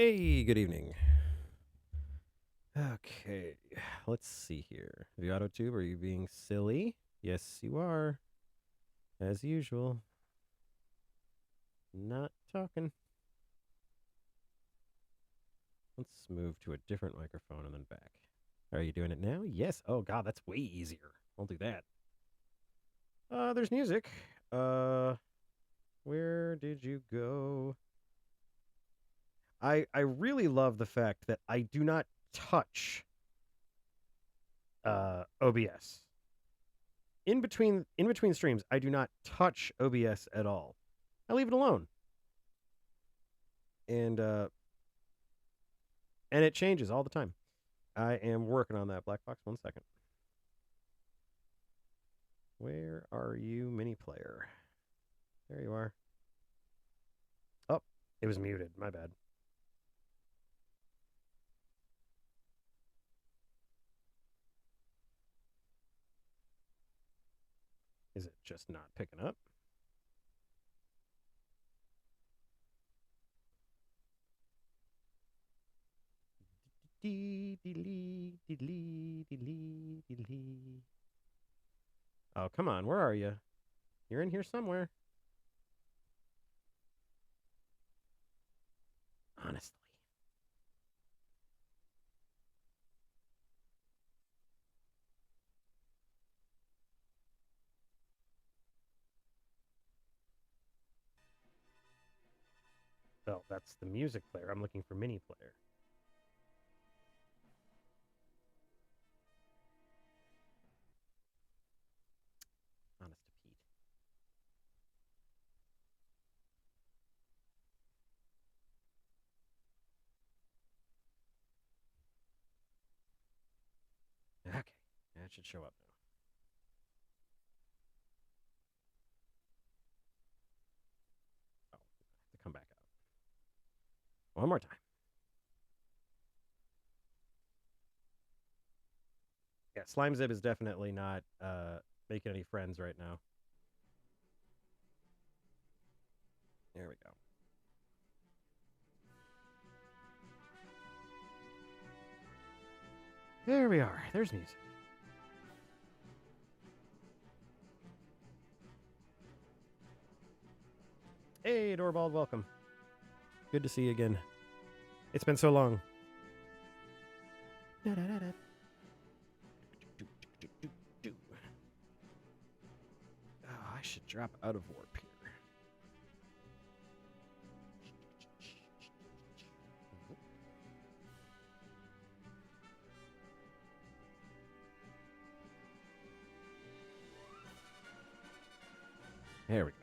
Hey, good evening. Okay, let's see here. The AutoTube, are you being silly? Yes, you are. As usual. Not talking. Let's move to a different microphone and then back. Are you doing it now? Yes. Oh, God, that's way easier. I'll do that. There's music. Where did you go? I really love the fact that I do not touch OBS. In between streams, I do not touch OBS at all. I leave it alone. And it changes all the time. I am working on that, Black Box. 1 second. Where are you, mini player? There you are. Oh, it was muted. My bad. Is it just not picking up? Oh, come on. Where are you? You're in here somewhere. Honestly. Oh, that's the music player. I'm looking for mini player. Honest to Pete. Okay. That should show up now. Oh, I have to come back out. One more time. Yeah, Slime Zib is definitely not making any friends right now. There we go. There we are. There's music. Hey, Doorbald, welcome. Good to see you again. It's been so long. Oh, I should drop out of warp here. There we go.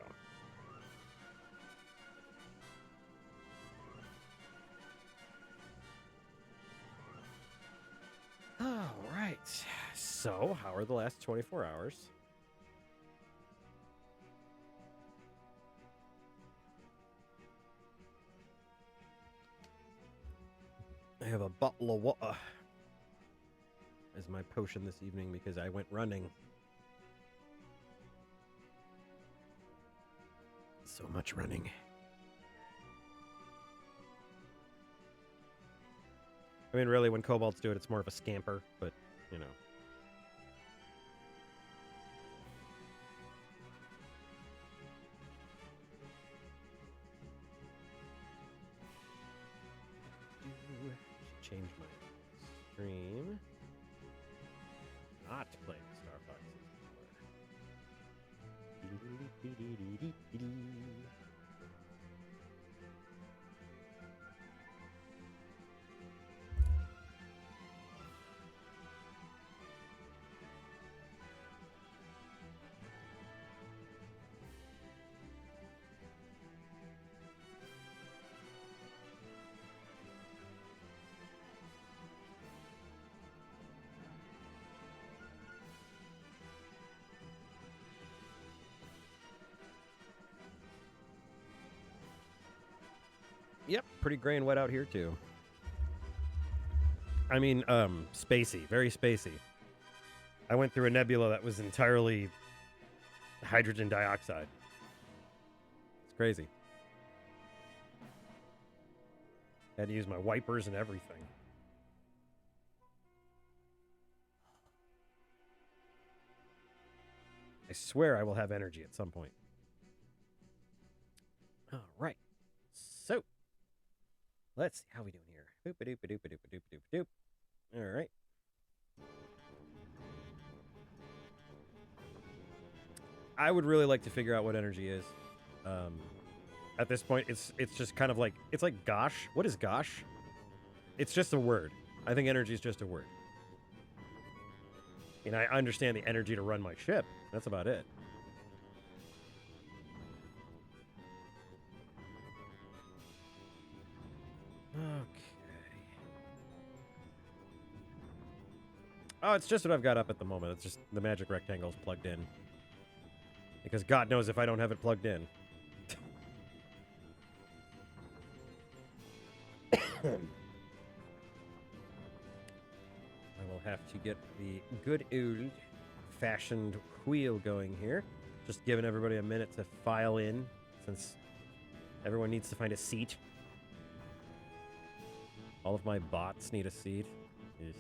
All right. So, how are the last 24 hours? I have a bottle of water as my potion this evening because I went running. So much running. I mean, really, when kobolds do it, it's more of a scamper, but, you know. Change my stream. Not playing Star Fox 64. Yep, pretty gray and wet out here too. I mean, spacey, very spacey. I went through a nebula that was entirely hydrogen dioxide. It's crazy. Had to use my wipers and everything. I swear I will have energy at some point. All right. So, let's see how we doing here. Boop-a-doop-a-doop-a-doop-a-doop-a-doop. All right. I would really like to figure out what energy is. At this point, it's just kind of like, it's like gosh. What is gosh? It's just a word. I think energy is just a word. And I understand the energy to run my ship. That's about it. Okay. Oh, it's just what I've got up at the moment. It's just the magic rectangle's plugged in. Because God knows if I don't have it plugged in. I will have to get the good old-fashioned wheel going here. Just giving everybody a minute to file in, since everyone needs to find a seat. All of my bots need a seat. Yes.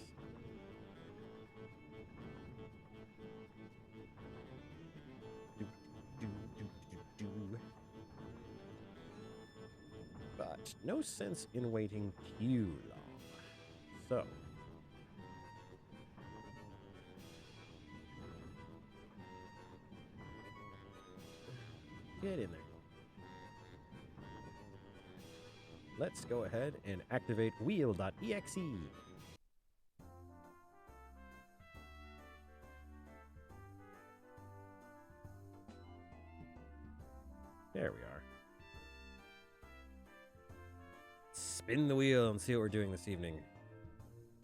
But no sense in waiting too long. So. Get in there. Let's go ahead and activate wheel.exe. There we are. Spin the wheel and see what we're doing this evening.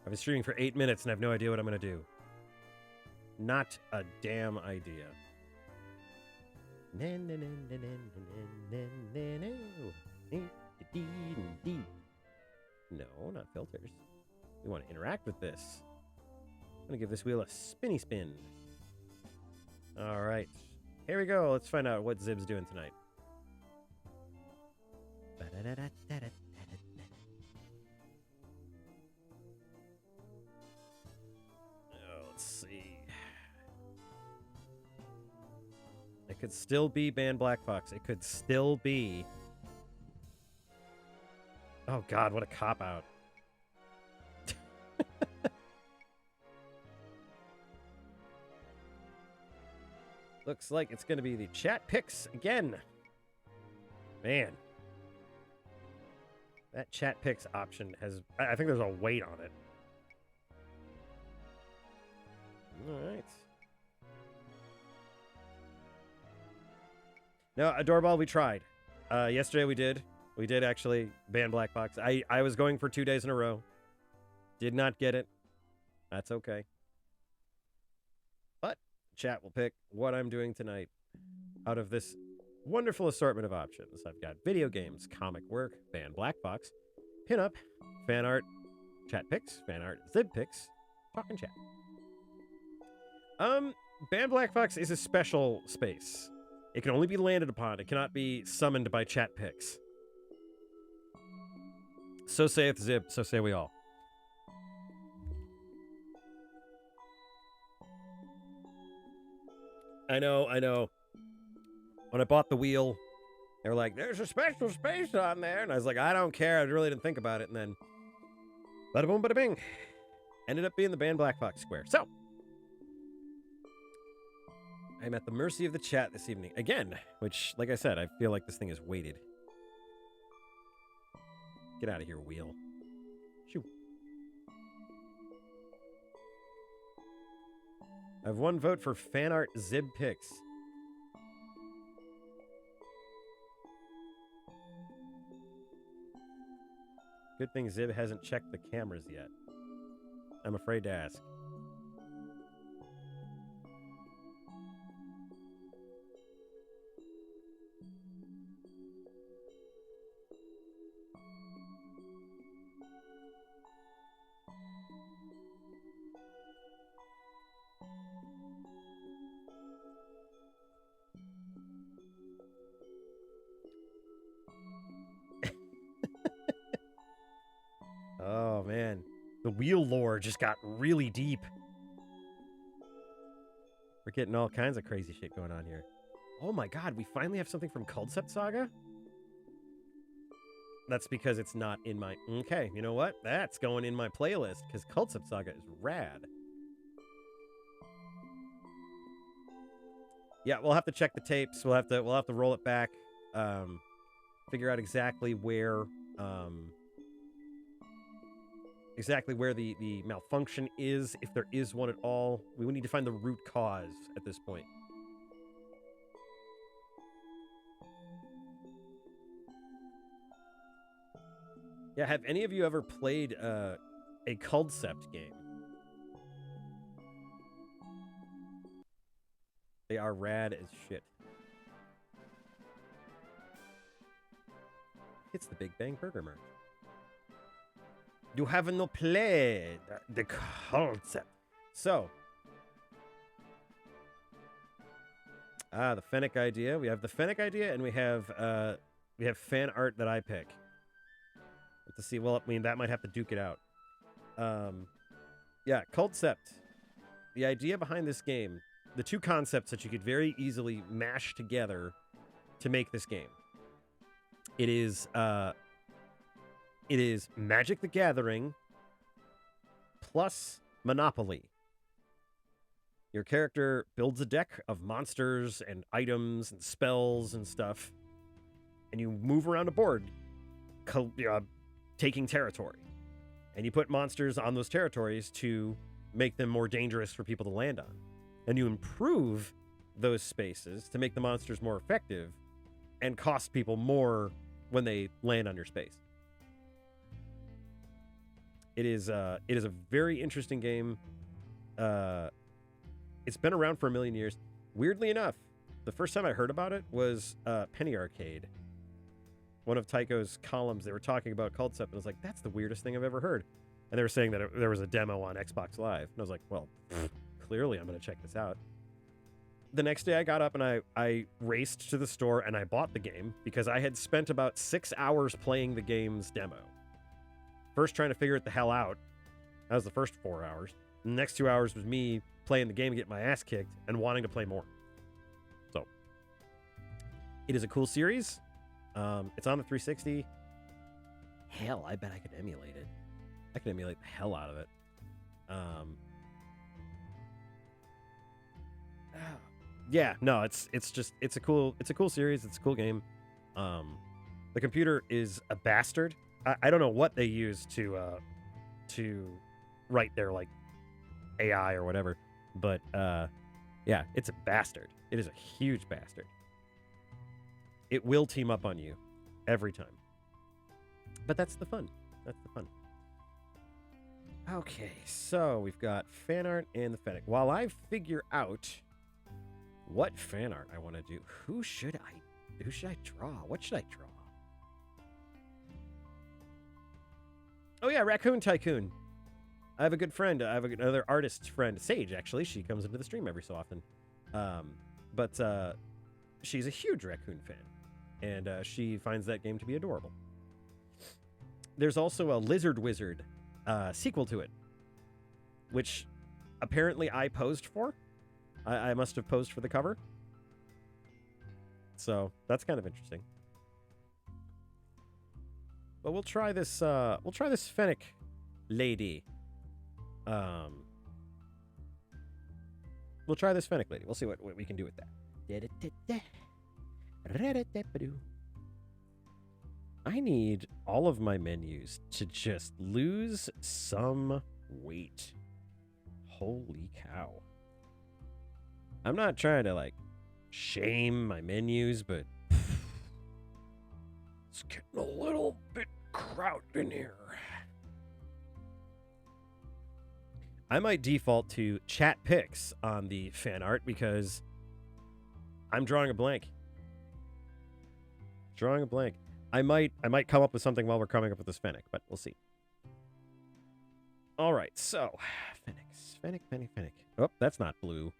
I've been streaming for 8 minutes and I have no idea what I'm going to do. Not a damn idea. No, not filters. We want to interact with this. I'm going to give this wheel a spinny spin. All right. Here we go. Let's find out what Zib's doing tonight. Oh, let's see. It could still be Ban Black Fox. It could still be... Oh, God, what a cop-out. Looks like it's going to be the chat picks again. Man. That chat picks option has... I think there's a weight on it. All right. No, a doorbell, we tried. Yesterday we did. We did actually ban Black Box. I was going for 2 days in a row. Did not get it. That's okay. But chat will pick what I'm doing tonight out of this wonderful assortment of options. I've got video games, comic work, ban Black Box, pinup, fan art, chat picks, fan art, Zib picks, talking chat. Ban Black Box is a special space. It can only be landed upon. It cannot be summoned by chat picks. So saith Zib, so say we all. I know. When I bought the wheel, they were like, there's a special space on there. And I was like, I don't care. I really didn't think about it. And then, bada boom, bada bing. Ended up being the Ban Black Fox square. So, I'm at the mercy of the chat this evening. Again, which, like I said, I feel like this thing is weighted. Get out of here, wheel. Shoo. I have one vote for fan art Zib picks. Good thing Zib hasn't checked the cameras yet. I'm afraid to ask. man. The wheel lore just got really deep. We're getting all kinds of crazy shit going on here. Oh my god, we finally have something from Concept Saga? That's because it's not in my... Okay, you know what? That's going in my playlist, because Concept Saga is rad. Yeah, we'll have to check the tapes. We'll have to roll it back. Figure out exactly where the malfunction is, if there is one at all. We would need to find the root cause at this point. Yeah, have any of you ever played a Concept game? They are rad as shit. It's the Big Bang Burger merch. You haven't no played the Concept. So, the Fennec idea. We have the Fennec idea, and we have fan art that I pick. To see, well, I mean, that might have to duke it out. Yeah, Concept. The idea behind this game, the two concepts that you could very easily mash together to make this game. It is Magic the Gathering plus Monopoly. Your character builds a deck of monsters and items and spells and stuff, and you move around a board, taking territory. And you put monsters on those territories to make them more dangerous for people to land on. And you improve those spaces to make the monsters more effective and cost people more when they land on your space. It is a very interesting game. It's been around for a million years. Weirdly enough, the first time I heard about it was Penny Arcade. One of Tycho's columns, they were talking about Concept, and I was like, that's the weirdest thing I've ever heard. And they were saying that there was a demo on Xbox Live. And I was like, well, clearly I'm going to check this out. The next day I got up and I raced to the store and I bought the game because I had spent about 6 hours playing the game's demo. First trying to figure it the hell out. That was the first 4 hours. The next 2 hours was me playing the game and getting my ass kicked and wanting to play more. So, it is a cool series. It's on the 360. Hell, I bet I could emulate it. I could emulate the hell out of it. Yeah, no, it's a cool series. It's a cool game. The computer is a bastard. I don't know what they use to write their like AI or whatever, but yeah, it's a bastard. It is a huge bastard. It will team up on you every time. But that's the fun. That's the fun. Okay, so we've got fan art and the Fennec. While I figure out what fan art I want to do, who should I draw? What should I draw? Oh yeah, Raccoon Tycoon. I have a good friend. I have another artist friend, Sage, actually. She comes into the stream every so often. But she's a huge Raccoon fan. And she finds that game to be adorable. There's also a Lizard Wizard sequel to it, which apparently I posed for. I must have posed for the cover. So that's kind of interesting. But we'll try this Fennec lady. We'll try this Fennec lady. We'll see what we can do with that. I need all of my menus to just lose some weight. Holy cow. I'm not trying to, like, shame my menus, but it's getting a little bit crowded in here. I might default to chat pics on the fan art because I'm drawing a blank. Drawing a blank. I might come up with something while we're coming up with this Fennec, but we'll see. All right, so Fennec. Oh, that's not blue.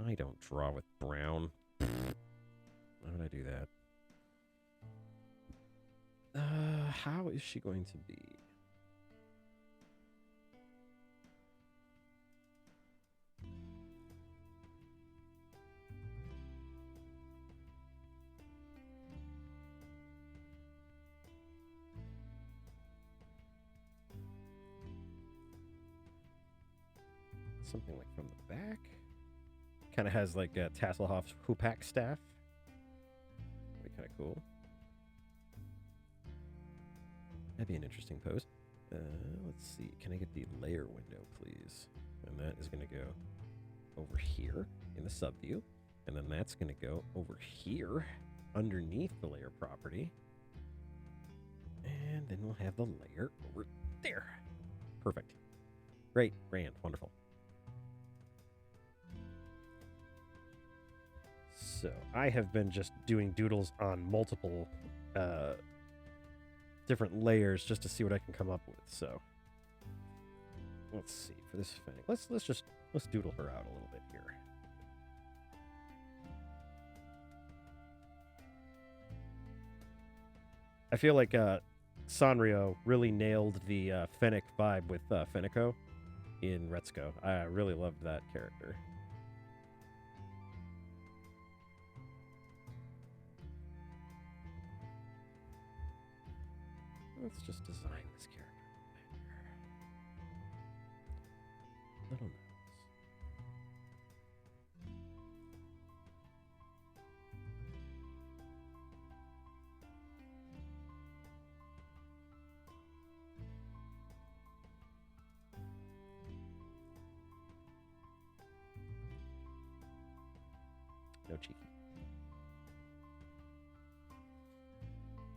I don't draw with brown. Why would I do that? How is she going to be? something like from the back. Kind of has like Tasselhoff's Hoopak staff. That'd be kind of cool. That'd be an interesting pose. Let's see. Can I get the layer window, please? And that is going to go over here in the sub view. And then that's going to go over here underneath the layer property. And then we'll have the layer over there. Perfect. Great. Grand. Wonderful. So I have been just doing doodles on multiple different layers just to see what I can come up with. So let's see for this Fennec. Let's doodle her out a little bit here. I feel like Sanrio really nailed the Fennec vibe with Fenneco in Retsuko. I really loved that character. Let's just design this character a little bit. Little nose. No cheeky.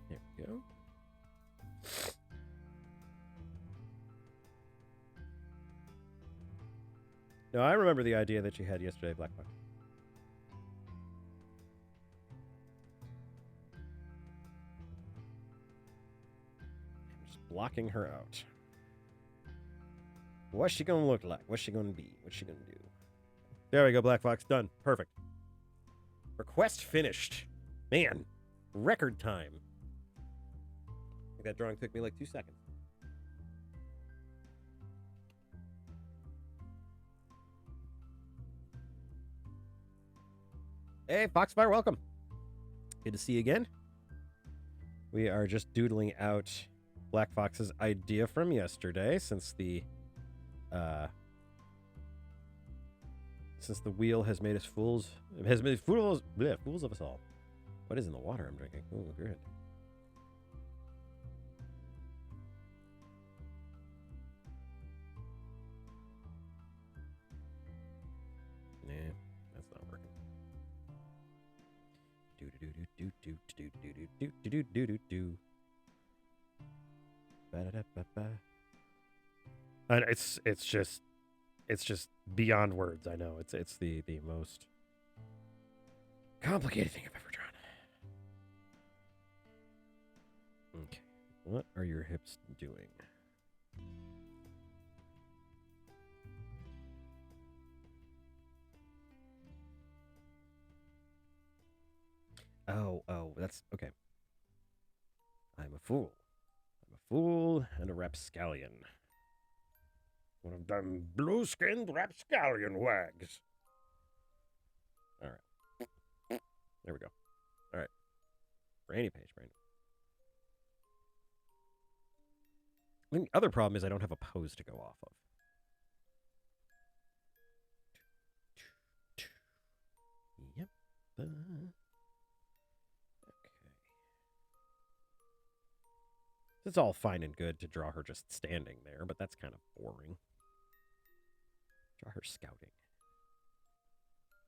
There we go. No, I remember the idea that you had yesterday, Black Box. I'm just blocking her out. What's she gonna look like? What's she gonna be? What's she gonna do? There we go, Black Fox. Done. Perfect. Request finished. Man, record time. I think that drawing took me like 2 seconds. Hey, Foxfire, welcome. Good to see you again. We are just doodling out Black Fox's idea from yesterday, since the wheel has made us fools. It has made fools of us all. What is in the water I'm drinking? Oh, good. Nah, that's not working. Do. And it's just beyond words. I know it's the most complicated thing I've ever drawn. Okay, what are your hips doing? Oh, that's okay. I'm a fool. I'm a fool and a rapscallion. One of them blue-skinned rapscallion wags. All right. There we go. All right. Brainy page, brainy. I mean, the other problem is I don't have a pose to go off of. Yep. Okay. It's all fine and good to draw her just standing there, but that's kind of boring. Draw her scouting.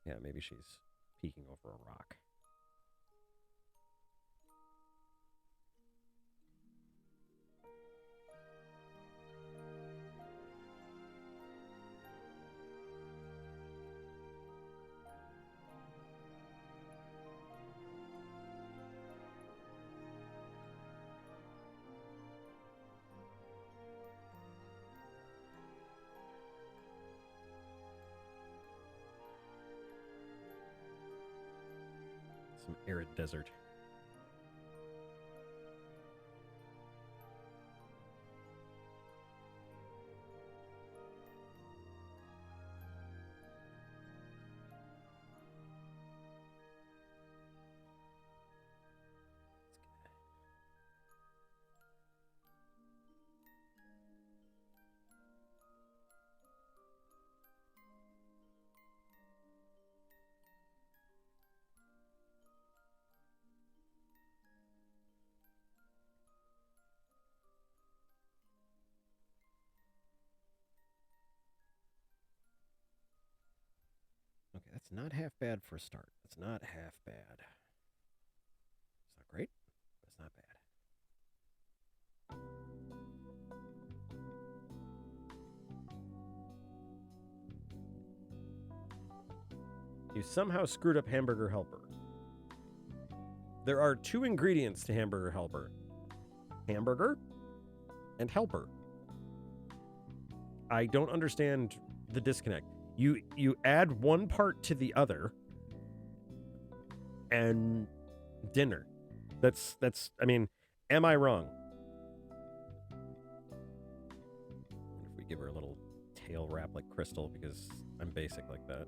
Yeah, maybe she's peeking over a rock. Some arid desert. not half bad for a start. It's not half bad. It's not great, but it's not bad. You somehow screwed up Hamburger Helper. There are 2 ingredients to Hamburger Helper. Hamburger and helper. I don't understand the disconnect. You add one part to the other and dinner. That's I mean, am I wrong? What if we give her a little tail wrap like Crystal because I'm basic like that?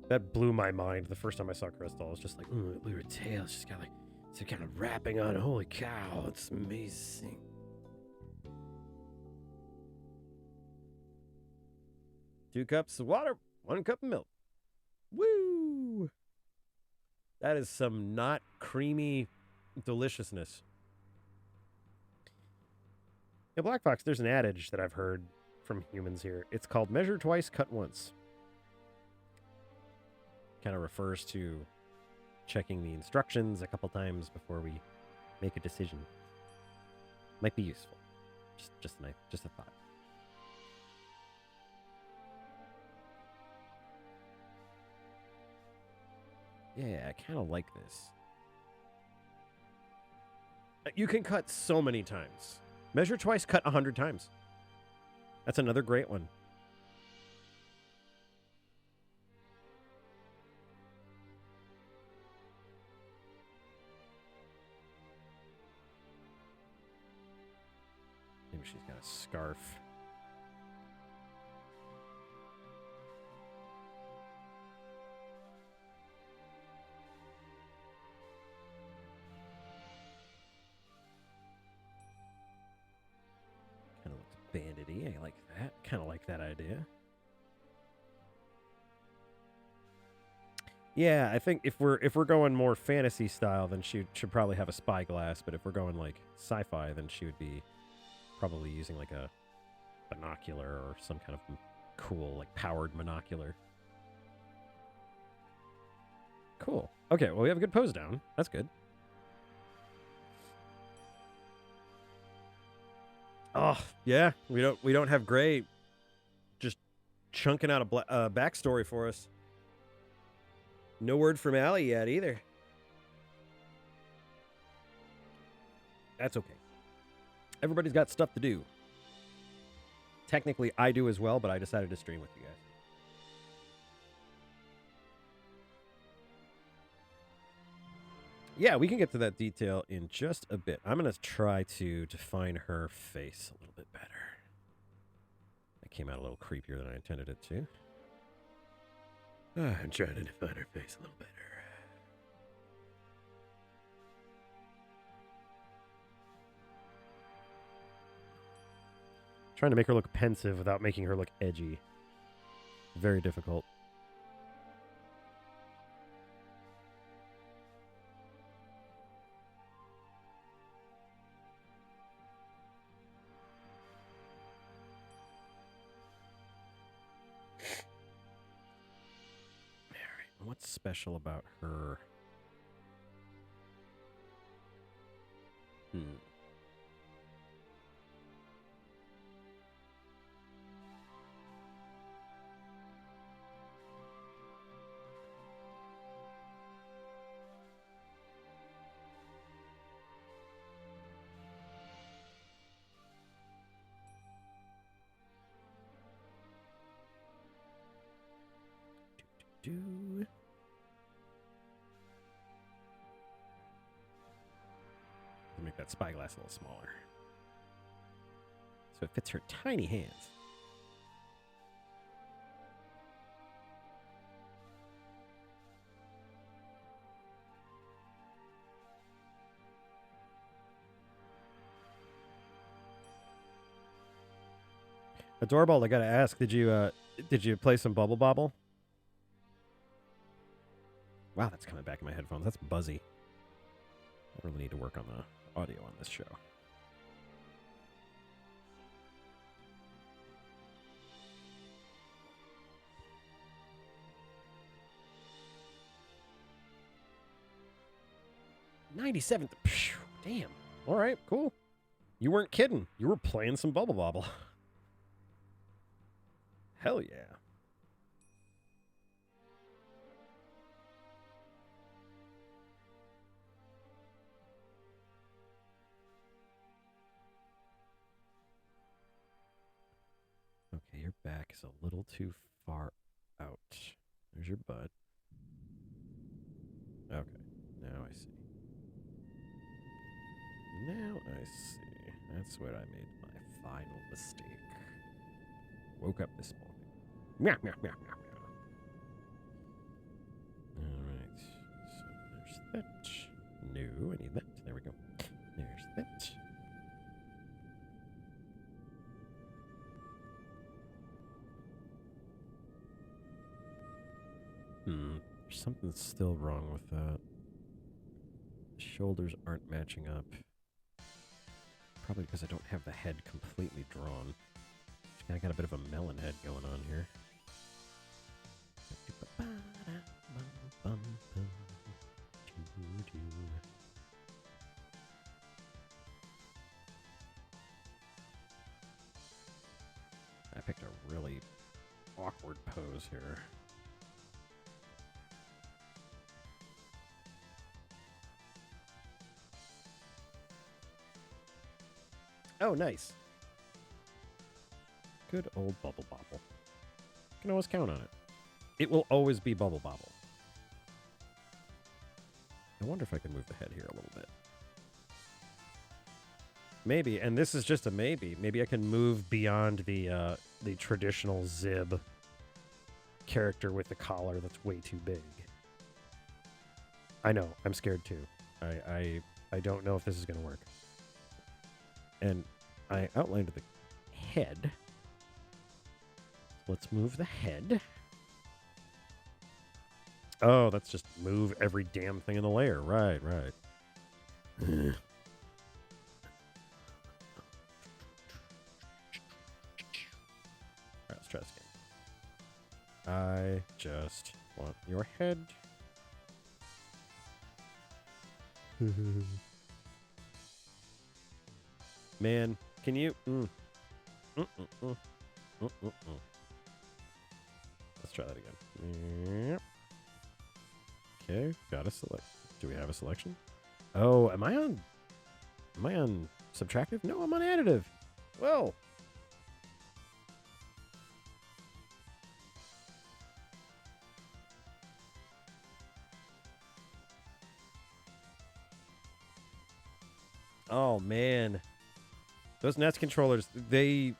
That blew my mind the first time I saw Crystal. I was just like, look at her tail. She's got like some kind of wrapping on. Holy cow, it's amazing. Two cups of water, 1 cup of milk. Woo! That is some not creamy deliciousness. In Black Fox, there's an adage that I've heard from humans here. It's called measure twice, cut once. Kind of refers to checking the instructions a couple times before we make a decision. Might be useful. Just a thought. Yeah, I kind of like this. You can cut so many times. Measure twice, cut 100 times. That's another great one. Maybe she's got a scarf. Kind of looks bandity. I like that. Kind of like that idea. Yeah, I think if we're going more fantasy style, then she should probably have a spyglass. But if we're going like sci-fi, then she would be probably using like a binocular or some kind of cool, like powered monocular. Cool. Okay, well we have a good pose down. That's good. Oh yeah, we don't have Gray just chunking out a backstory for us. No word from Allie yet either. That's okay. Everybody's got stuff to do. Technically, I do as well, but I decided to stream with you guys. Yeah, we can get to that detail in just a bit. I'm going to try to define her face a little bit better. That came out a little creepier than I intended it to. I'm trying to define her face a little better. Trying to make her look pensive without making her look edgy. Very difficult. Alright, what's special about her? Make that spyglass a little smaller so it fits her tiny hands. Adorable, I gotta ask, did you play some Bubble Bobble? Wow, that's coming back in my headphones. That's buzzy. I really need to work on the audio on this show. 97th. Phew, damn. All right, cool. You weren't kidding. You were playing some Bubble Bobble. Hell yeah. Okay, your back is a little too far out. There's your butt. Okay, now I see. Now I see. That's where I made my final mistake. Woke up this morning. Meow, meow, meow, meow, meow. Alright, so there's that. No, I need that. There we go. There's that. There's something still wrong with that. The shoulders aren't matching up. Probably because I don't have the head completely drawn. I got a bit of a melon head going on here. I picked a really awkward pose here. Oh, nice. Good old Bubble Bobble. Can always count on it. It will always be Bubble Bobble. I wonder if I can move the head here a little bit. Maybe, and this is just a maybe. Maybe I can move beyond the traditional Zib character with the collar that's way too big. I know. I'm scared too. I don't know if this is going to work. And I outlined the head. Let's move the head. Oh, that's just move every damn thing in the layer. Right, right. All right, let's try this again. I just want your head. Man, can you... Let's try that again. Okay, got a select. Do we have a selection? Oh, am I on subtractive? No, I'm on additive. Well. Oh, man. Those NES controllers, they...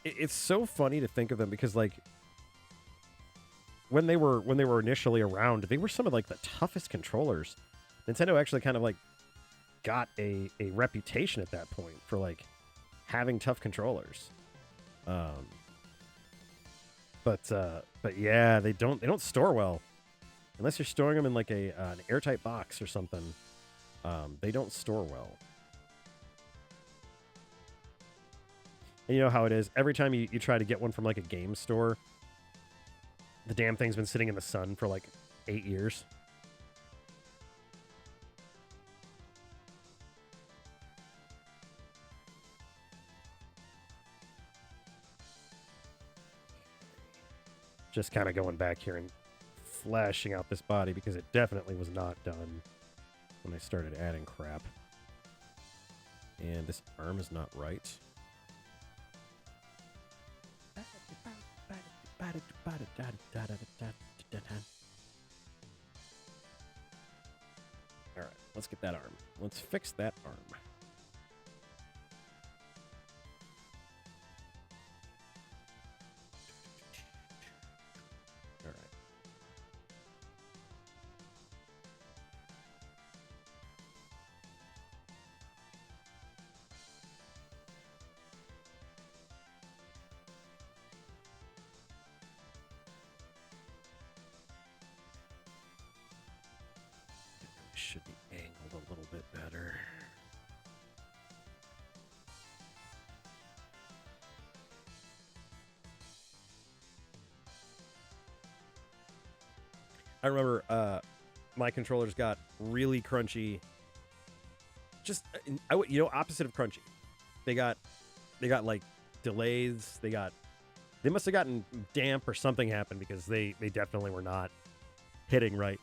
It's so funny to think of them because, like, when they were initially around, they were some of, like, the toughest controllers. Nintendo actually kind of, like, got a reputation at that point for, like, having tough controllers. But yeah, they don't store well. Unless you're storing them in, like, an airtight box or something. They don't store well. And you know how it is. Every time you try to get one from, like, a game store, the damn thing's been sitting in the sun for, like, 8 years. Just kind of going back here and flashing out this body because it definitely was not done when I started adding crap. And this arm is not right. All right, let's get that arm. Let's fix that arm. All right. Should be angled a little bit better. I remember my controllers got really crunchy. Just opposite of crunchy. They got like delays. They must have gotten damp or something happened because they definitely were not hitting right.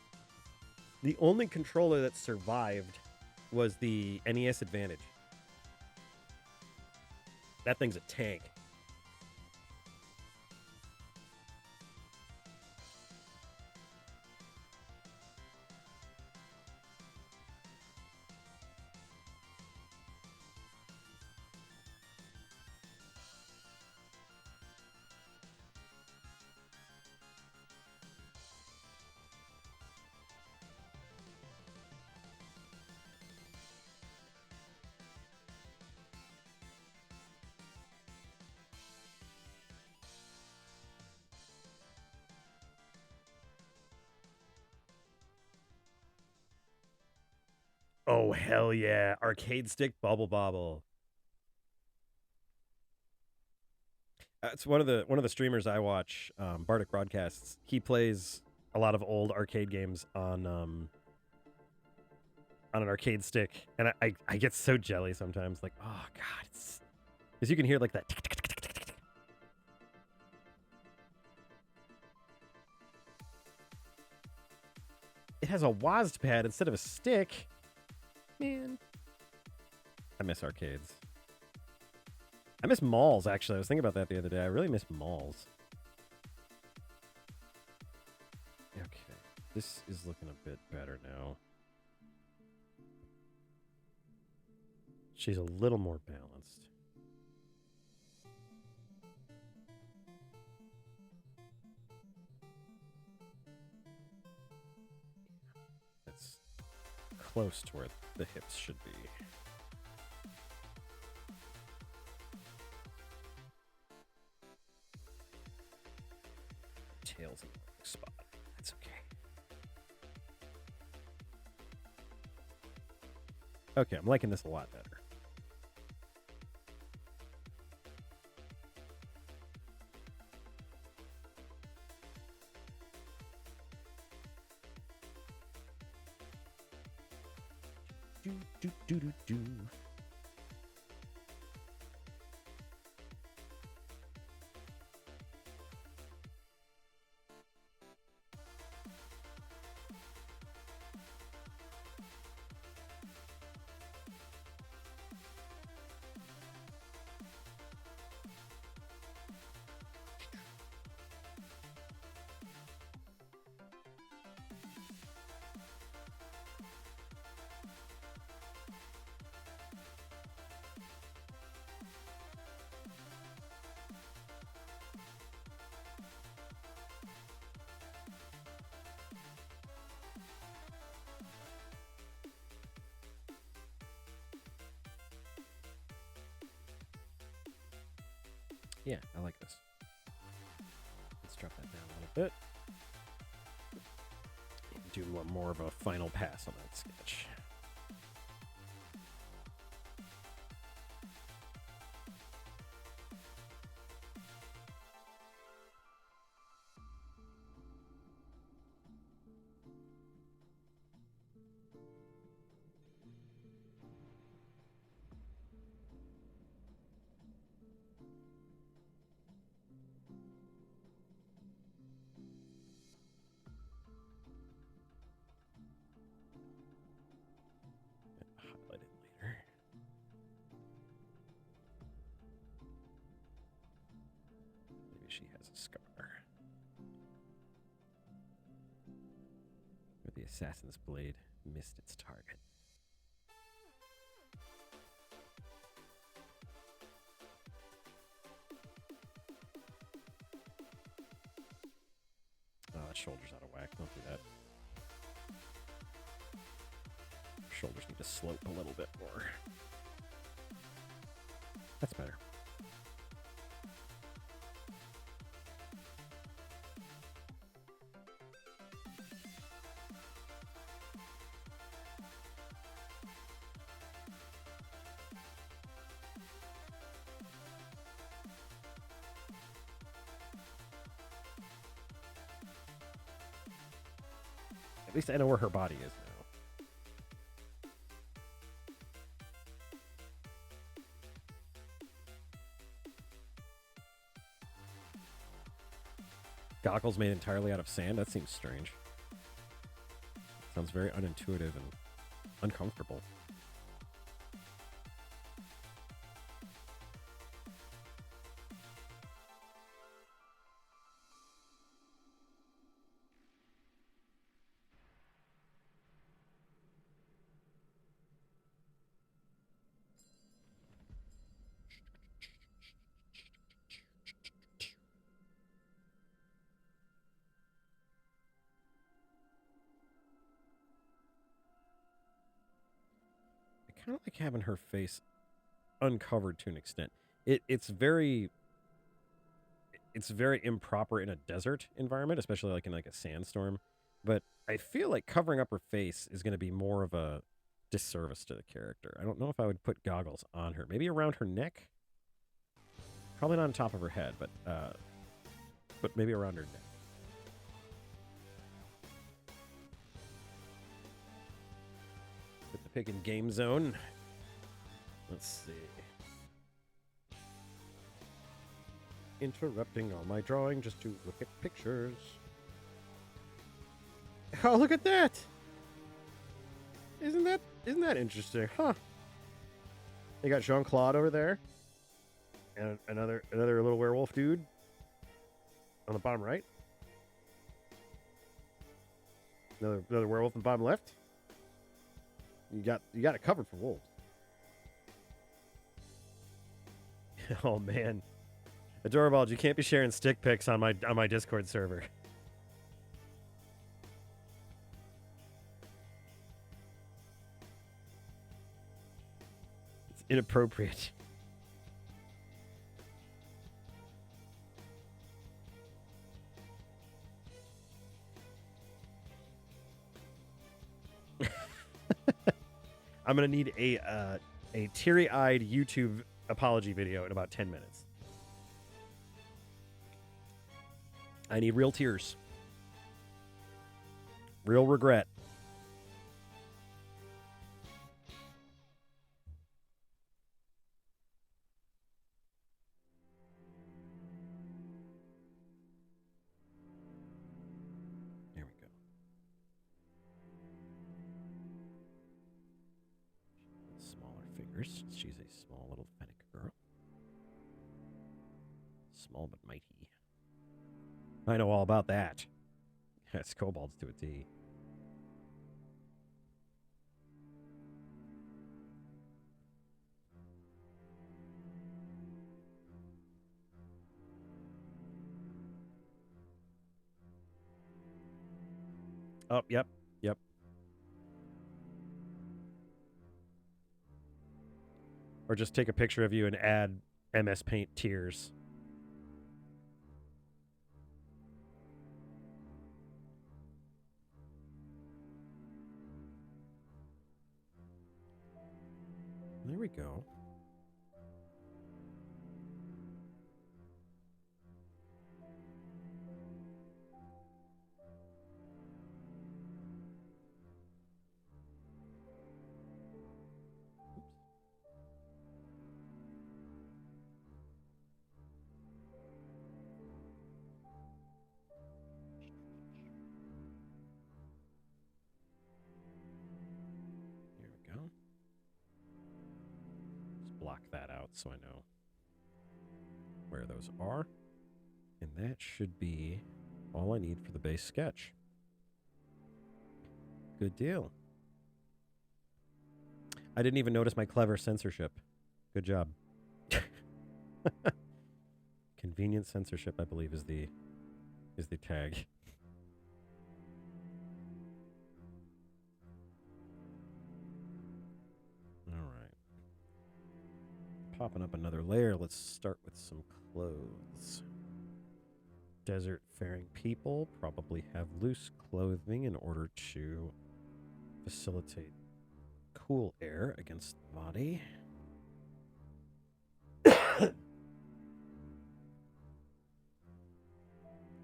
The only controller that survived was the NES Advantage. That thing's a tank. Oh, hell yeah. Arcade stick Bubble Bobble. It's one of the streamers I watch, Bardic Broadcasts. He plays a lot of old arcade games on an arcade stick, and I get so jelly sometimes. Like, oh god, it's because you can hear like that. Tick, tick, tick, tick, tick, tick. It has a WASD pad instead of a stick. Man, I miss arcades. I miss malls, actually. I was thinking about that the other day. I really miss malls. Okay, this is looking a bit better now. She's a little more balanced. That's close to where the hips should be. Tails in the wrong spot. That's okay. Okay, I'm liking this a lot better. Do, do, do, do, do. Yeah, I like this. Let's drop that down a little bit. Do more of a final pass on that sketch. Highlight it later. Maybe she has a scar. Or the assassin's blade missed its target. Oh, that shoulder's out of whack. Don't do that. Shoulders need to slope a little bit more. That's better. At least I know where her body is now. Goggles made entirely out of sand? That seems strange. Sounds very unintuitive and uncomfortable. I kind of like having her face uncovered to an extent. It's very improper in a desert environment, especially like in like a sandstorm. But I feel like covering up her face is going to be more of a disservice to the character. I don't know if I would put goggles on her. Maybe around her neck. Probably not on top of her head, but maybe around her neck. Put the pig in game zone. Let's see. Interrupting all my drawing just to look at pictures. Oh, look at that! Isn't that interesting? Huh. They got Jean-Claude over there. And another little werewolf dude on the bottom right. Another werewolf on the bottom left. You got it covered for wolves. Oh man. Adorable, you can't be sharing stick pics on my Discord server. It's inappropriate. I'm gonna need a teary-eyed YouTube apology video in about 10 minutes. I need real tears. Real regret. There we go. Smaller fingers. She's a small little fennec girl. Small but mighty. I know all about that. That's kobolds to a T. Oh, yep. Or just take a picture of you and add MS Paint tears. There we go. Block that out so I know where those are. And that should be all I need for the base sketch. Good deal. I didn't even notice my clever censorship. Good job. Convenient censorship, I believe, is the tag. Popping up another layer. Let's start with some clothes. Desert-faring people probably have loose clothing in order to facilitate cool air against the body.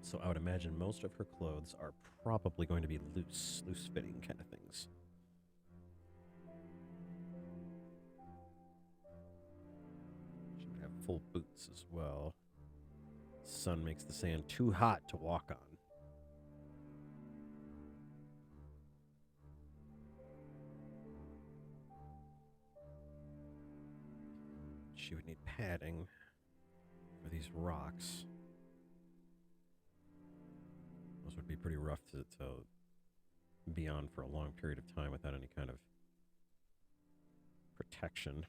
So I would imagine most of her clothes are probably going to be loose fitting kind of things. She would have full boots as well. Sun makes the sand too hot to walk on. She would need padding for these rocks. Those would be pretty rough to be on for a long period of time without any kind of protection.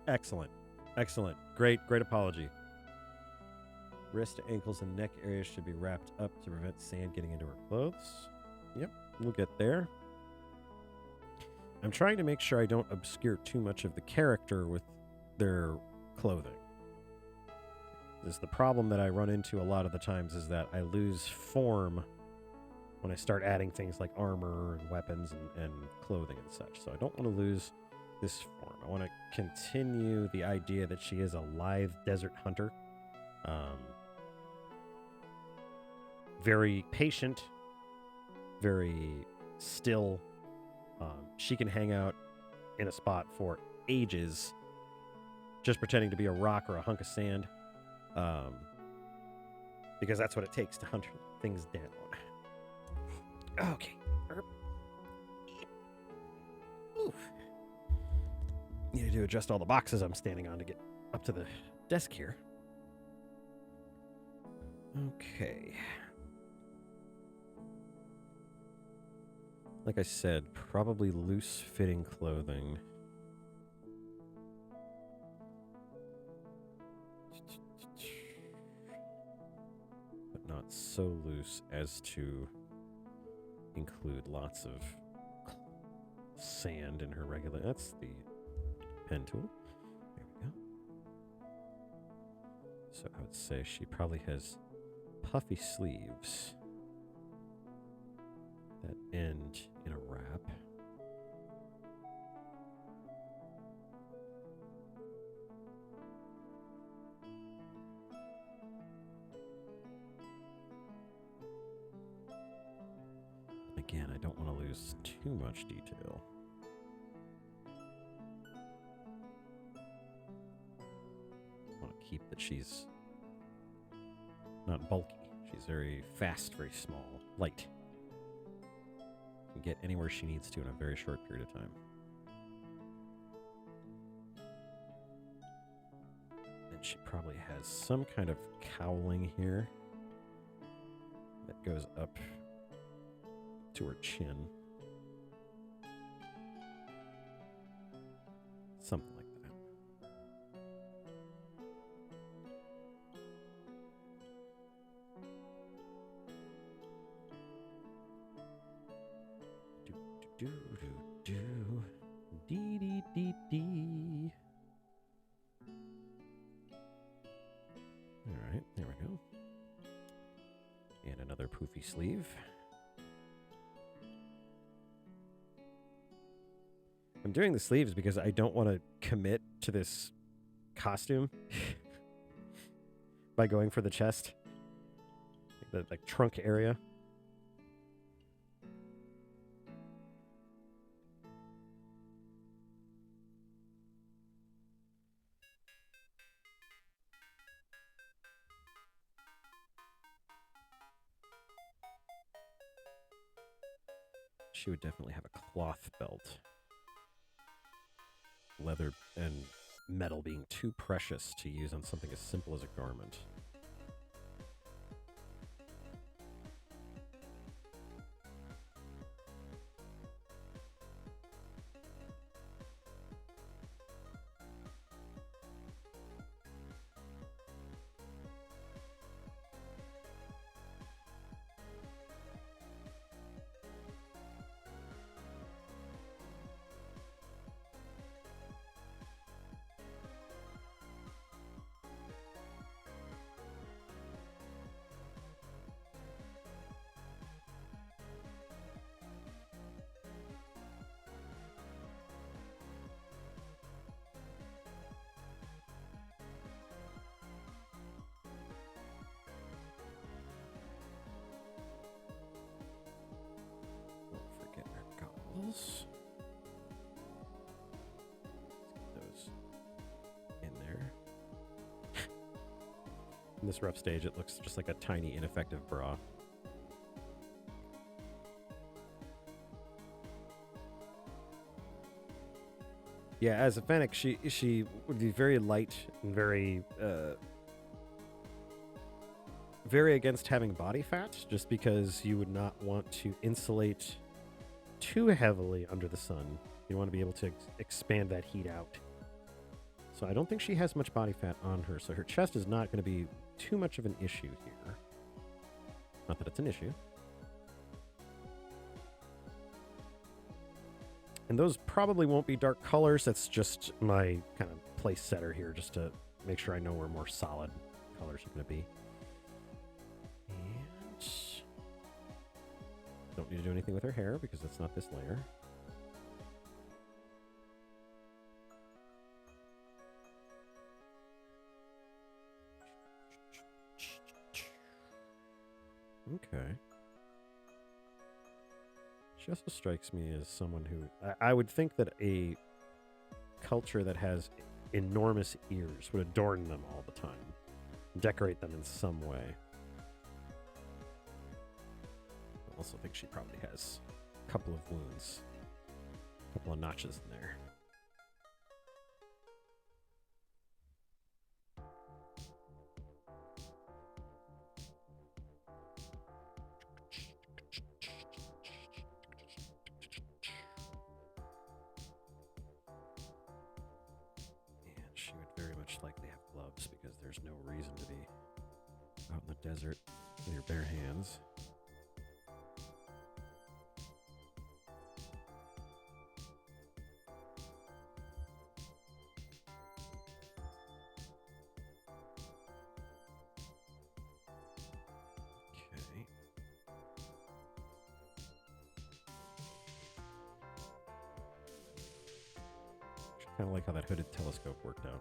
Excellent. Excellent. Great apology. Wrist, ankles, and neck areas should be wrapped up to prevent sand getting into her clothes. Yep, we'll get there. I'm trying to make sure I don't obscure too much of the character with their clothing. This is the problem that I run into a lot of the times, is that I lose form when I start adding things like armor and weapons and clothing and such. So I don't want to lose this form. I want to continue the idea that she is a lithe desert hunter. Very patient, very still. She can hang out in a spot for ages just pretending to be a rock or a hunk of sand, because that's what it takes to hunt things down. Okay. Oof. Need to adjust all the boxes I'm standing on to get up to the desk here. Okay. Like I said, probably loose-fitting clothing. But not so loose as to include lots of sand in her regular... That's the pen tool. There we go. So I would say she probably has puffy sleeves that end in a wrap. Again, I don't want to lose too much detail. I want to keep that she's not bulky. She's very fast, very small, light. Can get anywhere she needs to in a very short period of time. And she probably has some kind of cowling here that goes up to her chin. Something like that. Do do do dee dee dee dee. All right, there we go. And another poofy sleeve. I'm doing the sleeves because I don't want to commit to this costume by going for the chest, the like trunk area. She would definitely have a cloth belt. Leather and metal being too precious to use on something as simple as a garment. walls. Let's get those in there. In this rough stage, it looks just like a tiny, ineffective bra. Yeah, as a Fennec, she would be very light and very against having body fat, just because you would not want to insulate too heavily under the sun. You want to be able to expand that heat out. So I don't think she has much body fat on her, so her chest is not going to be too much of an issue here. Not that it's an issue. And those probably won't be dark colors. That's just my kind of place setter here, just to make sure I know where more solid colors are going to be. And don't need to do anything with her hair because that's not this layer. Okay. She also strikes me as someone who... I would think that a culture that has enormous ears would adorn them all the time. Decorate them in some way. I also think she probably has a couple of wounds. A couple of notches in there. There's no reason to be out in the desert with your bare hands. Okay. Kind of like how that hooded telescope worked out.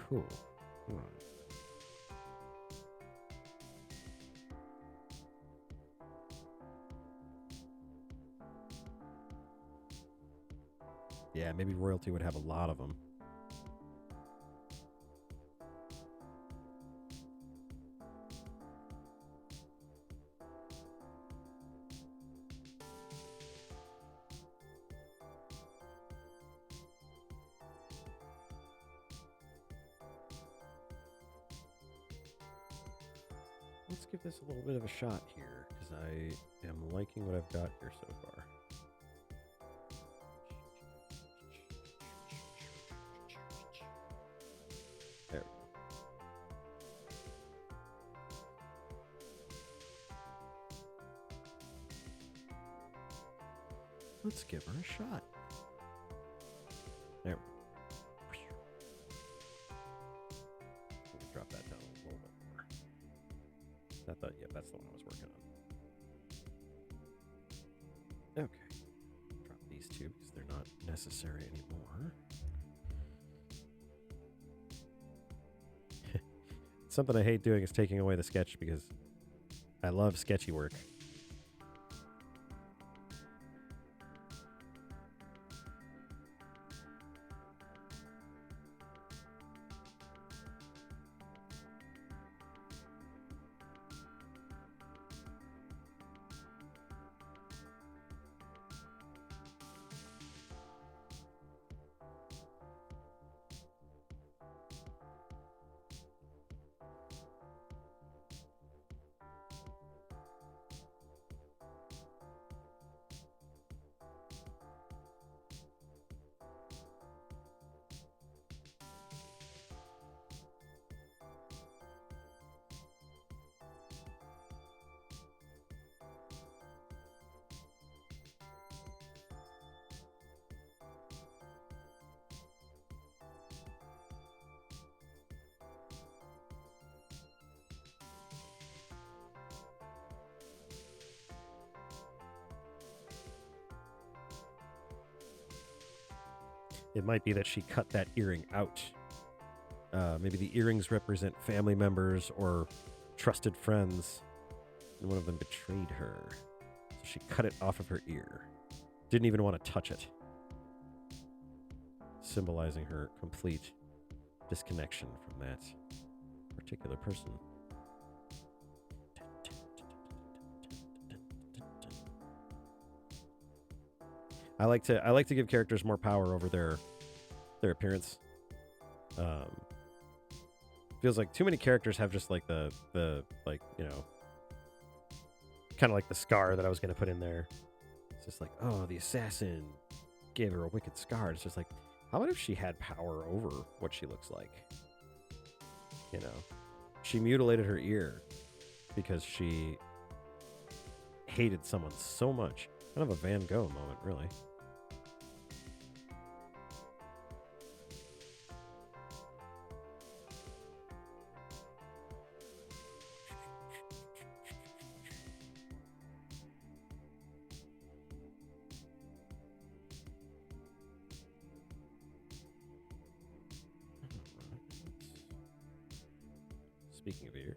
Cool. All right. Yeah, maybe royalty would have a lot of them. Let's give this a little bit of a shot here, because I am liking what I've got here so far. There we go. Let's give her a shot. There we go. Let me drop that down a little bit more. I thought, yeah, that's the one I was working on. Okay. Drop these two because they're not necessary anymore. Something I hate doing is taking away the sketch because I love sketchy work. It might be that she cut that earring out Maybe the earrings represent family members or trusted friends, and one of them betrayed her. So she cut it off of her ear. Didn't even want to touch it, symbolizing her complete disconnection from that particular person. I like to give characters more power over their appearance. Feels like too many characters have just like the like, you know, kind of like the scar that I was going to put in there. It's just like, oh, the assassin gave her a wicked scar. It's just like, how about if she had power over what she looks like? You know, she mutilated her ear because she hated someone so much. Kind of a Van Gogh moment, really. Speaking of ears.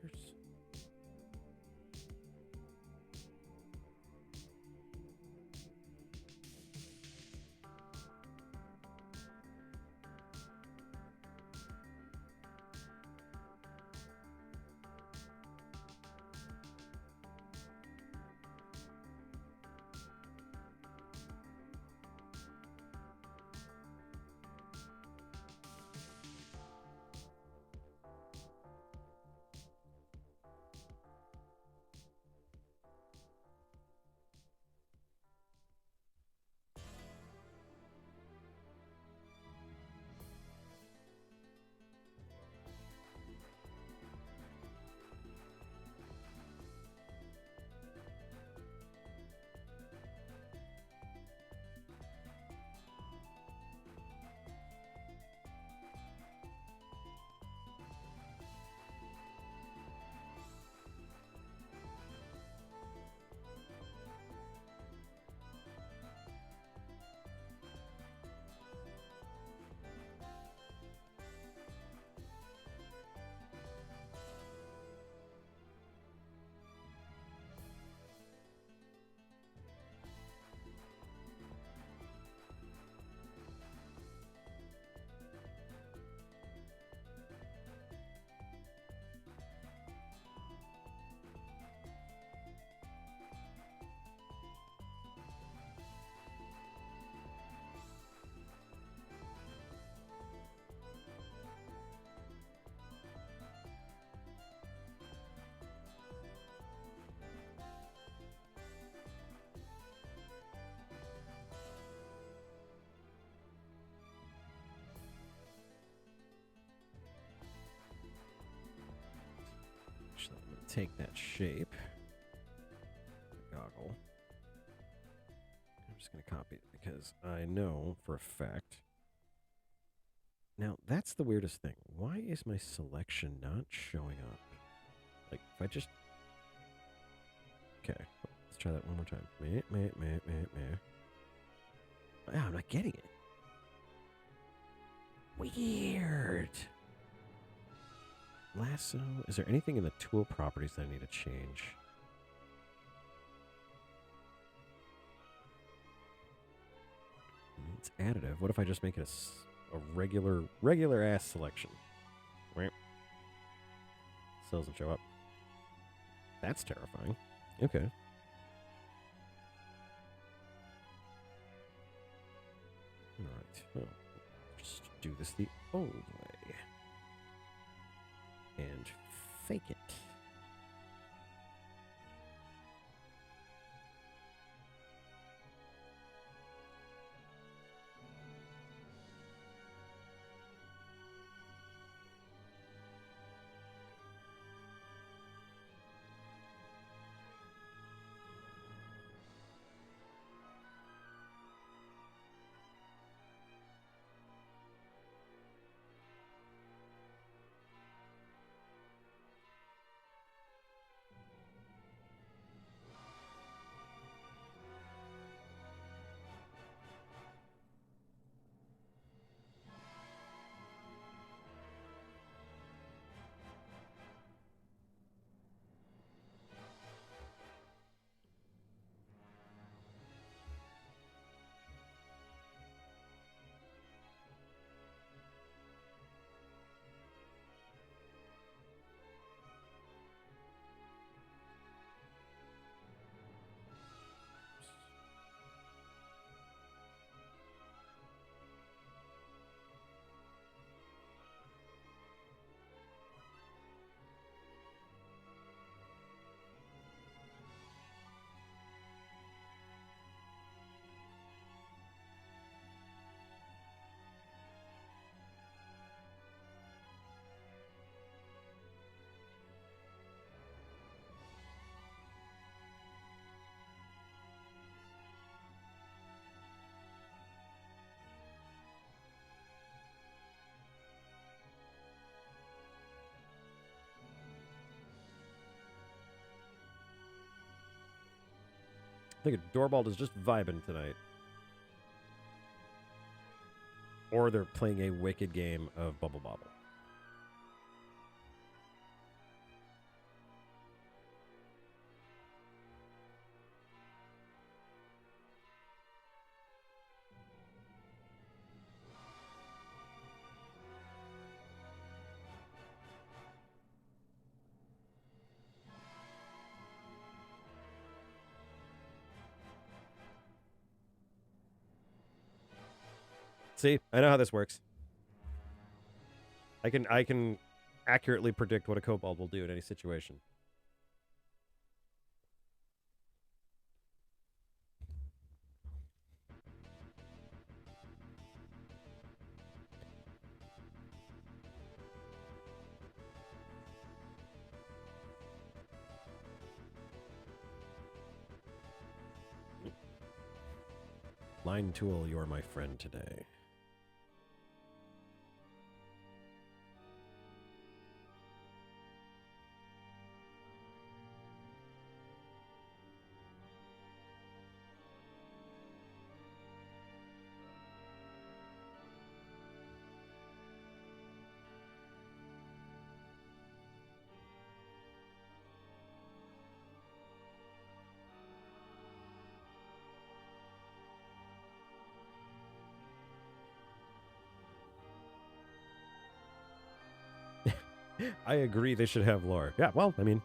Actually, I'm going to take that shape. Goggle. I'm just going to copy it because I know for a fact. Now, that's the weirdest thing. Why is my selection not showing up? Like, if I just... Okay, let's try that one more time. Ah, I'm not getting it. Weird. Lasso. Is there anything in the tool properties that I need to change? It's additive. What if I just make it a regular ass selection? Right. Still doesn't show up. That's terrifying. Okay. All right. Well, just do this the old way. And fake it. I think a Doorbald is just vibing tonight. Or they're playing a wicked game of Bubble Bobble. See, I know how this works. I can accurately predict what a kobold will do in any situation. Line Tool, you're my friend today. I agree they should have lore. Yeah, well, I mean...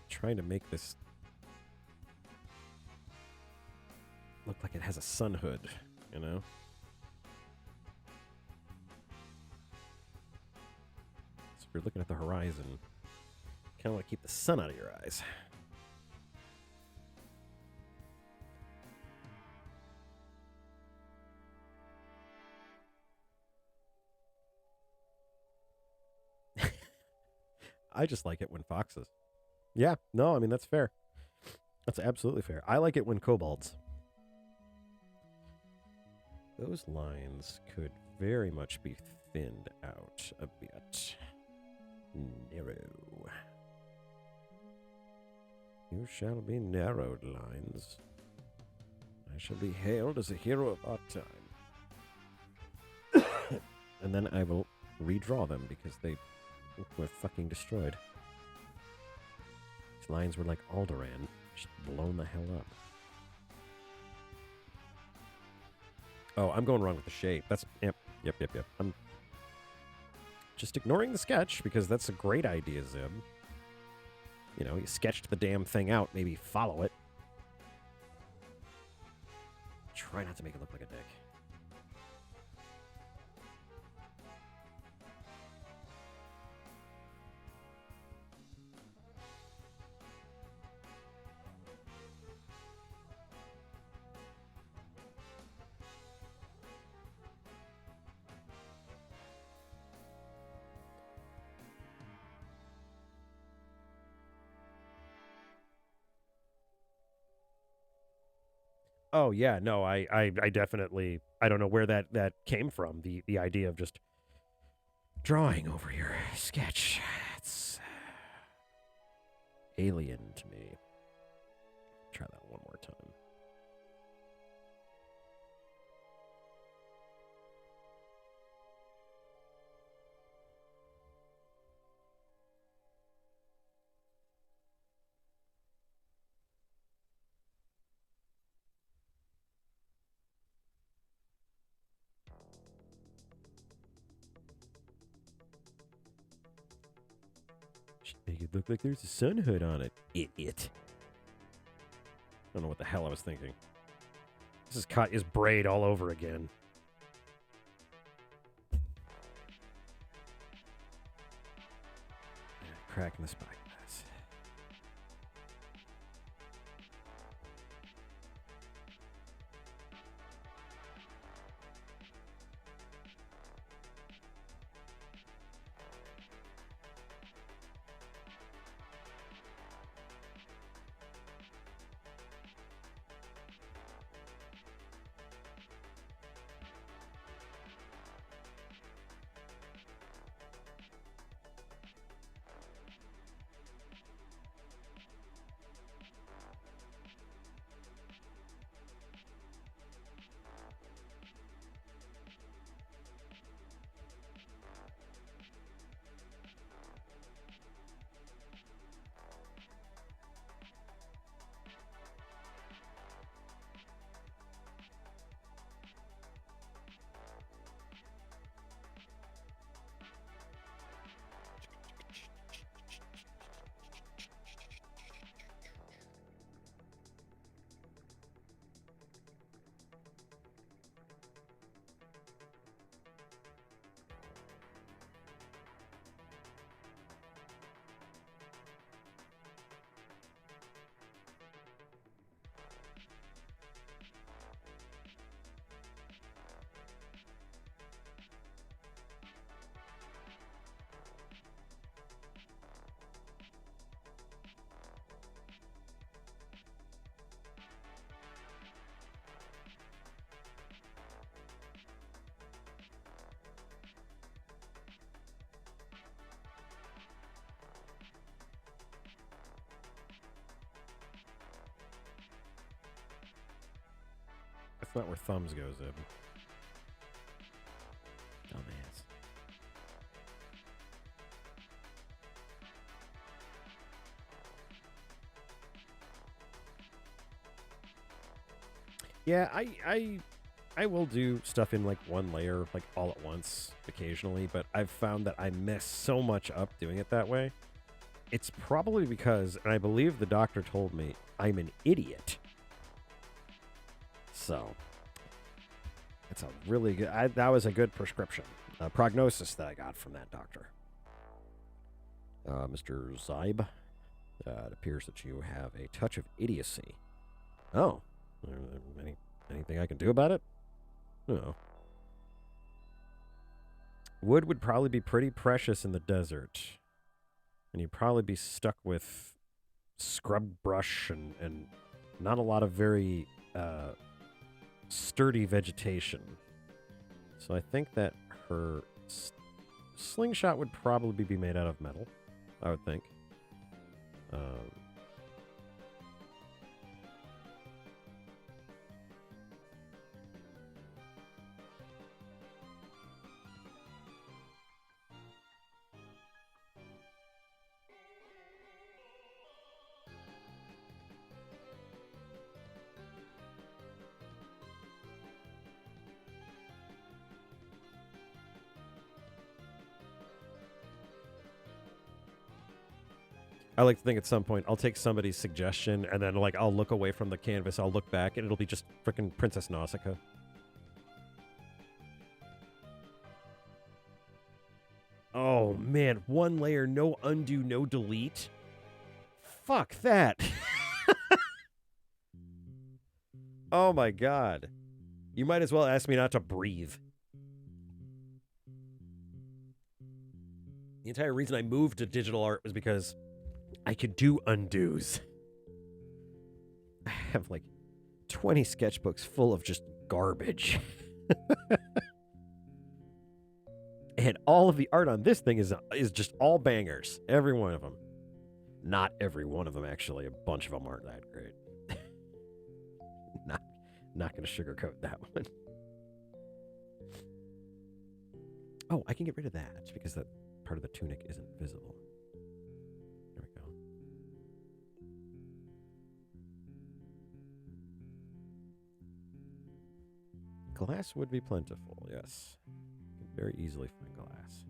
trying to make this look like it has a sun hood, you know? So if you're looking at the horizon, kind of want to keep the sun out of your eyes. I just like it when foxes. Yeah, no, I mean, that's fair. That's absolutely fair. I like it when kobolds. Those lines could very much be thinned out a bit. Narrow. You shall be narrowed, lines. I shall be hailed as a hero of our time. And then I will redraw them because they were fucking destroyed. These lines were like Alderaan, just blown the hell up. Oh, I'm going wrong with the shape. That's, yep. I'm just ignoring the sketch because that's a great idea, Zib. You know, you sketched the damn thing out, maybe follow it. Try not to make it look like a dick. Oh yeah, no, I definitely, I don't know where that came from. The idea of just drawing over your sketch. It's alien to me. Try that one more time. Should make it look like there's a sun hood on it. Idiot. I don't know what the hell I was thinking. This is Katya's braid all over again. crack in the spyglass. That's not where thumbs goes, Zib. Dumbass. Yeah, I will do stuff in like one layer, like all at once, occasionally, but I've found that I mess so much up doing it that way. It's probably because, and I believe the doctor told me, I'm an idiot. So, that's a really good, that was a good prescription, prognosis that I got from that doctor. Mr. Zybe, it appears that you have a touch of idiocy. Oh, anything I can do about it? No. Wood would probably be pretty precious in the desert. And you'd probably be stuck with scrub brush and not a lot of very sturdy vegetation. So I think that her slingshot would probably be made out of metal, I would think. I like to think at some point I'll take somebody's suggestion and then like I'll look away from the canvas, I'll look back, and it'll be just frickin' Princess Nausicaa. Oh man, one layer, no undo, no delete. Fuck that. Oh my god. You might as well ask me not to breathe. The entire reason I moved to digital art was because I could do undos. I have like 20 sketchbooks full of just garbage. And all of the art on this thing is just all bangers. Every one of them. Not every one of them, actually. A bunch of them aren't that great. Not going to sugarcoat that one. Oh, I can get rid of that because that part of the tunic isn't visible. There we go. Glass would be plentiful, yes. You can very easily find glass.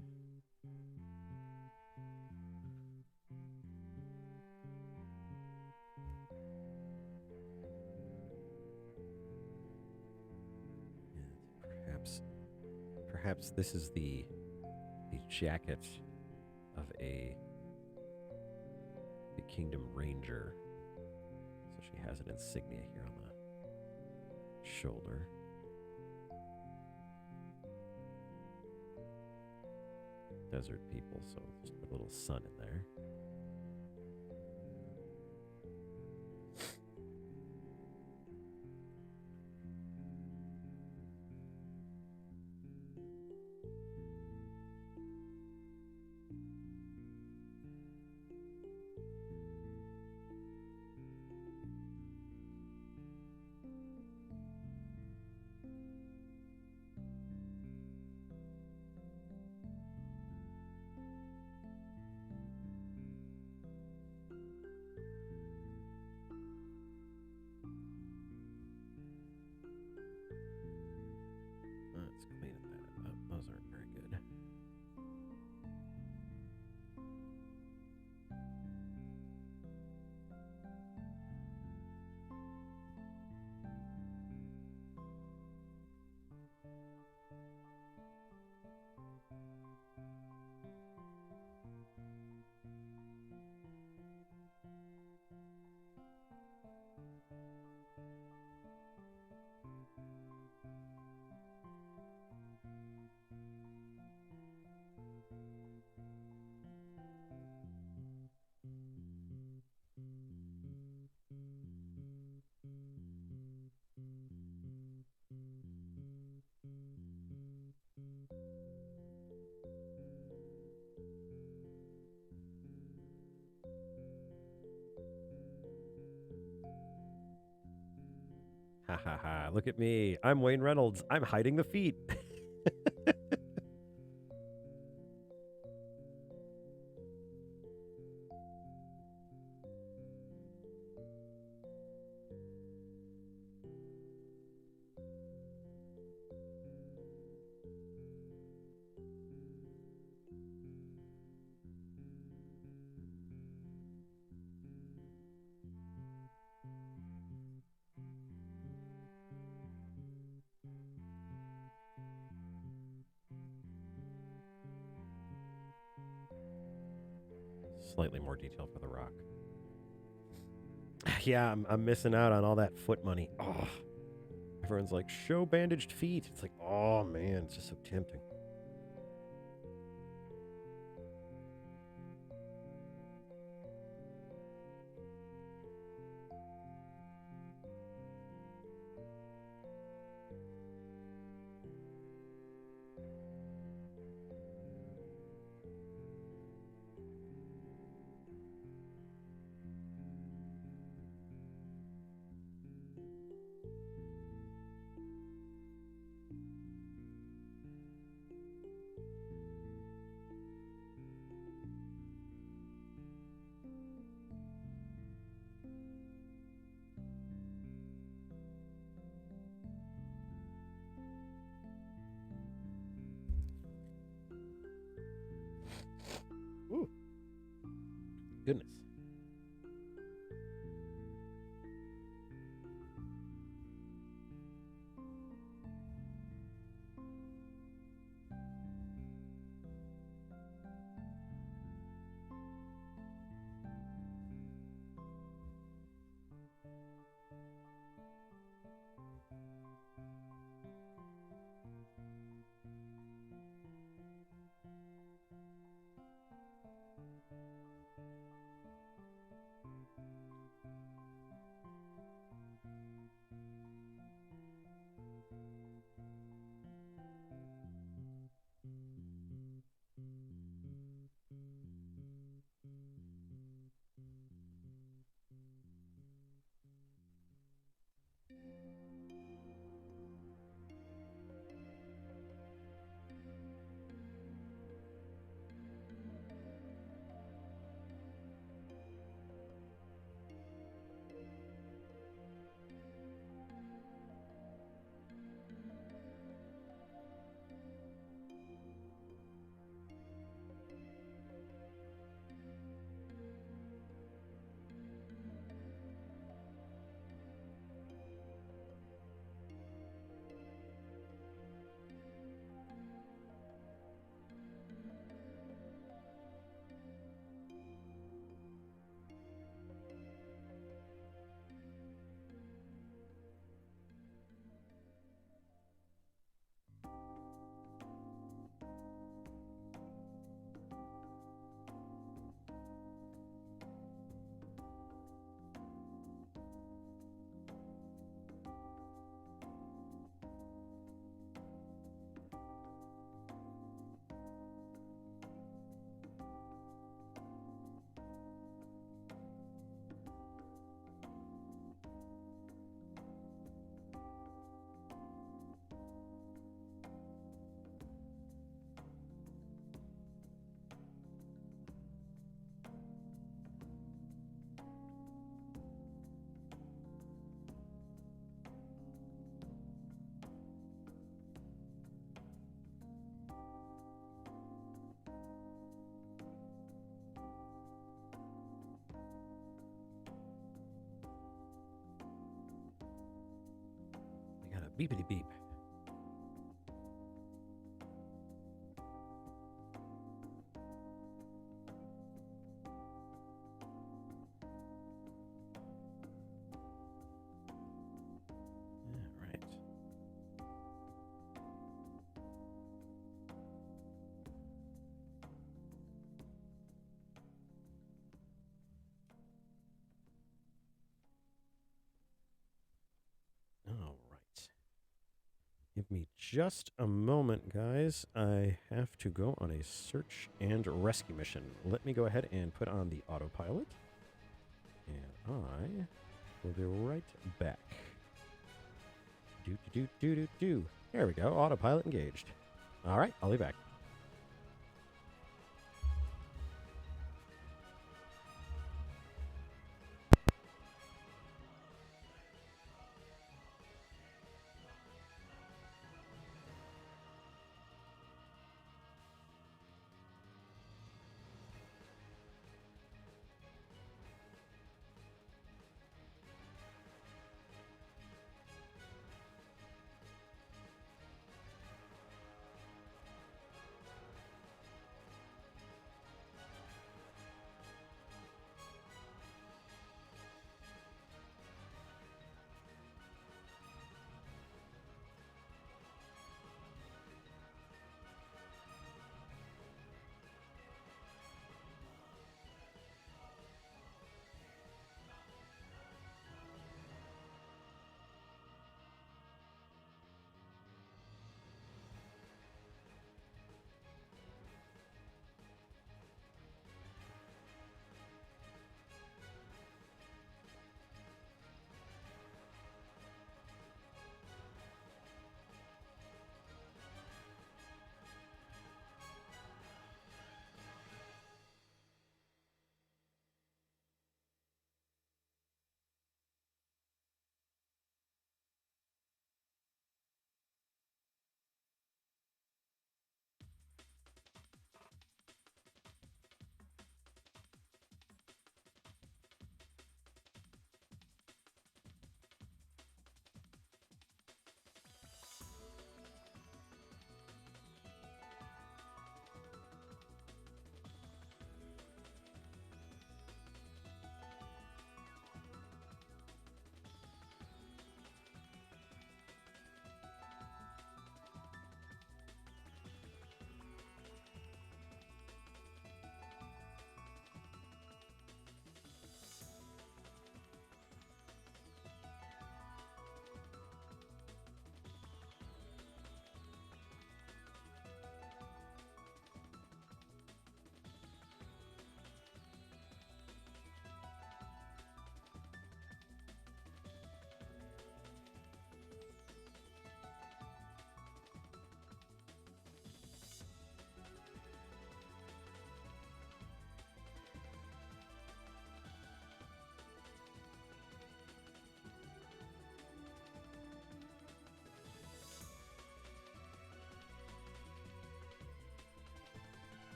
Perhaps this is the jacket of a Kingdom Ranger. So she has an insignia here on the shoulder. Desert people, so just put a little sun in there. Let's clean that up. Those aren't very good. Ha ha ha. Look at me. I'm Wayne Reynolds. I'm hiding the feet. Slightly more detail for the rock. Yeah, I'm missing out on all that foot money. Oh, everyone's like, show bandaged feet. It's like, oh man, it's just so tempting. Ooh. Goodness. Beepity beep. Give me just a moment, guys. I have to go on a search and rescue mission. Let me go ahead and put on the autopilot. And I will be right back. Do. There we go. Autopilot engaged. All right, I'll be back.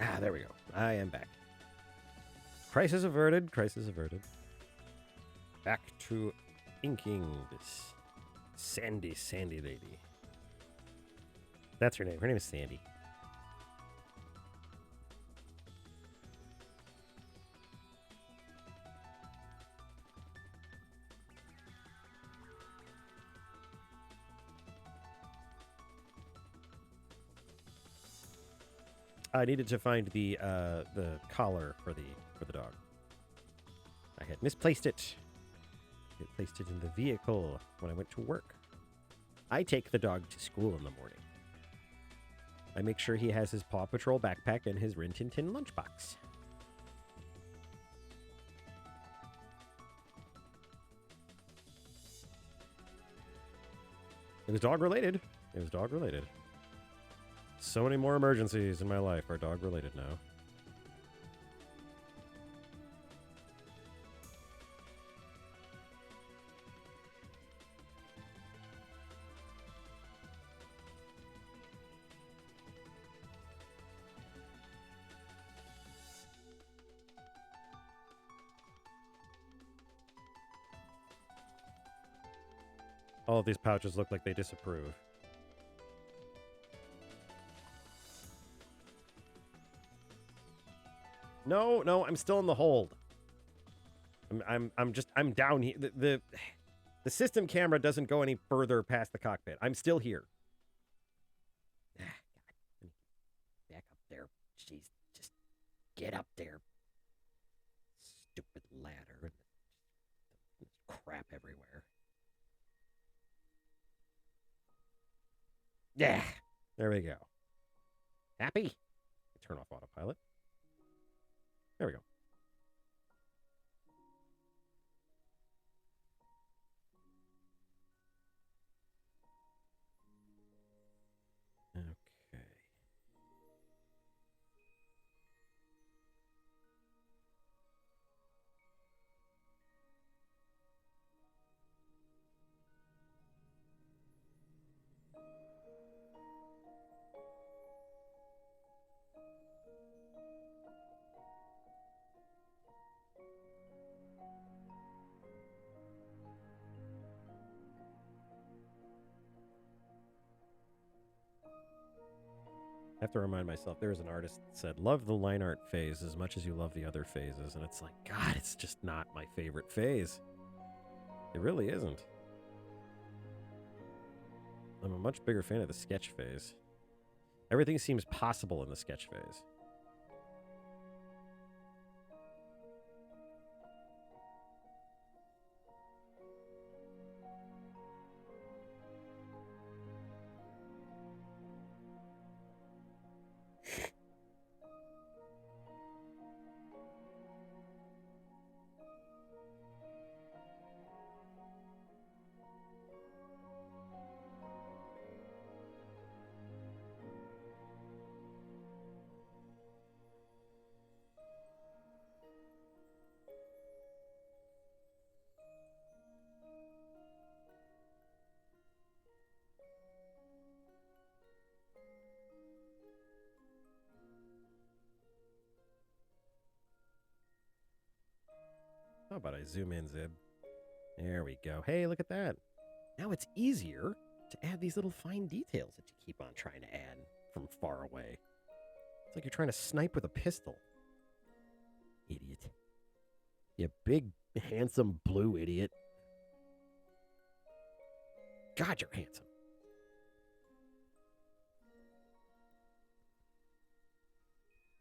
Ah, there we go. I am back. Crisis averted. Crisis averted. Back to inking this Sandy lady. That's her name. Her name is Sandy. I needed to find the collar for the dog. I had misplaced it. I placed it in the vehicle when I went to work. I take the dog to school in the morning. I make sure he has his Paw Patrol backpack and his Rin Tin Tin lunchbox. It was dog related. It was dog related. So many more emergencies in my life are dog related now. All of these pouches look like they disapprove. No, no, I'm still in the hold. I'm down here. The system camera doesn't go any further past the cockpit. I'm still here. Back up there. Jeez, just get up there. Stupid ladder. Crap everywhere. Yeah, there we go. Happy? Turn off autopilot. There we go. Okay. I have to remind myself, there was an artist that said, love the line art phase as much as you love the other phases. And it's like, God, it's just not my favorite phase. It really isn't. I'm a much bigger fan of the sketch phase. Everything seems possible in the sketch phase. How about I zoom in, Zib? There we go. Hey, look at that. Now it's easier to add these little fine details that you keep on trying to add from far away. It's like you're trying to snipe with a pistol. Idiot. You big, handsome blue idiot. God, you're handsome.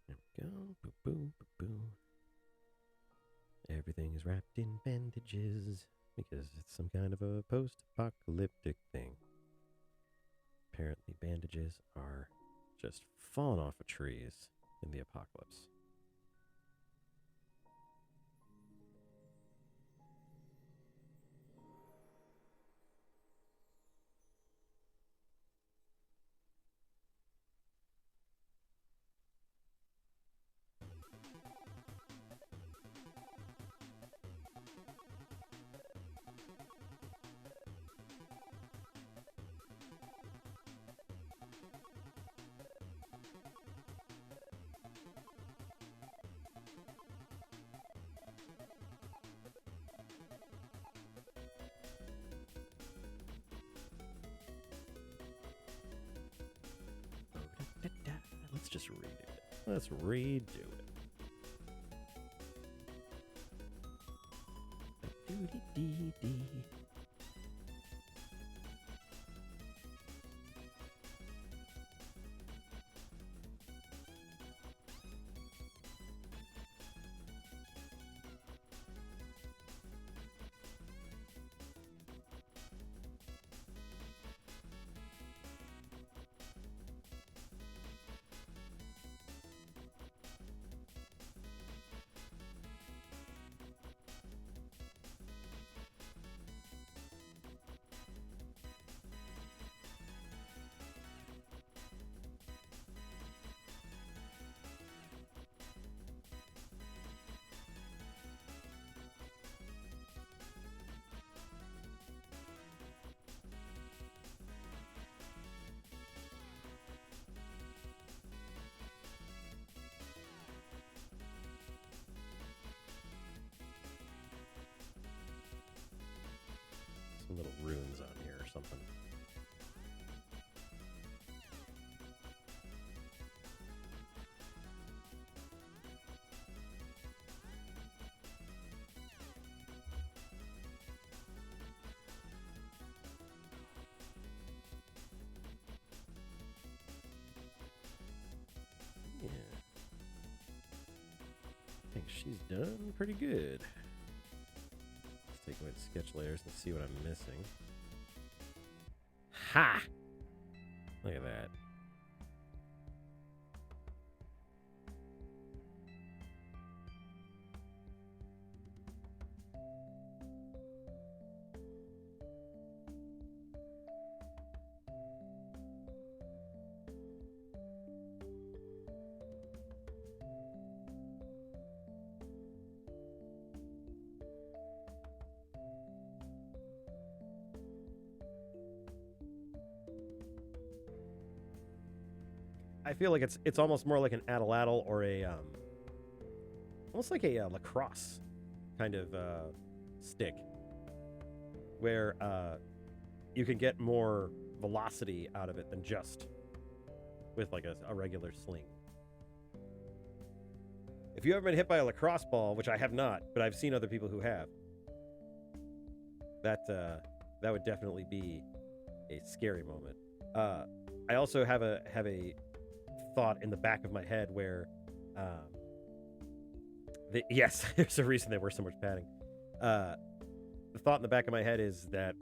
There we go. Boo, boo, boo, boo. Everything is wrapped in bandages because it's some kind of a post-apocalyptic thing. Apparently, bandages are just falling off of trees in the apocalypse. Let's just redo it. Let's redo it. Doody-dee-dee. something. Yeah. I think she's done pretty good. Let's take away the sketch layers and see what I'm missing. Ha! Look at that. I feel like it's almost more like an atlatl or a almost like a lacrosse kind of stick, where you can get more velocity out of it than just with like a regular sling. If you've ever been hit by a lacrosse ball, which I have not, but I've seen other people who have, that would definitely be a scary moment. I also have a thought in the back of my head where, yes, there's a reason there were so much padding. The thought in the back of my head is that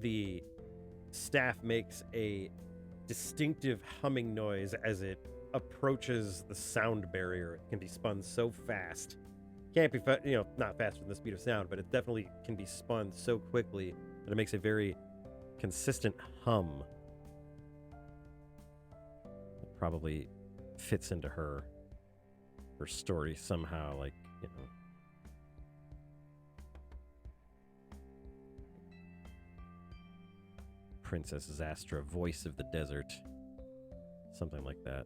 the staff makes a distinctive humming noise as it approaches the sound barrier. It can be spun so fast. Can't be, not faster than the speed of sound, but it definitely can be spun so quickly that it makes a very consistent hum. It probably fits into her story somehow, like, Princess Zastra, voice of the desert. Something like that.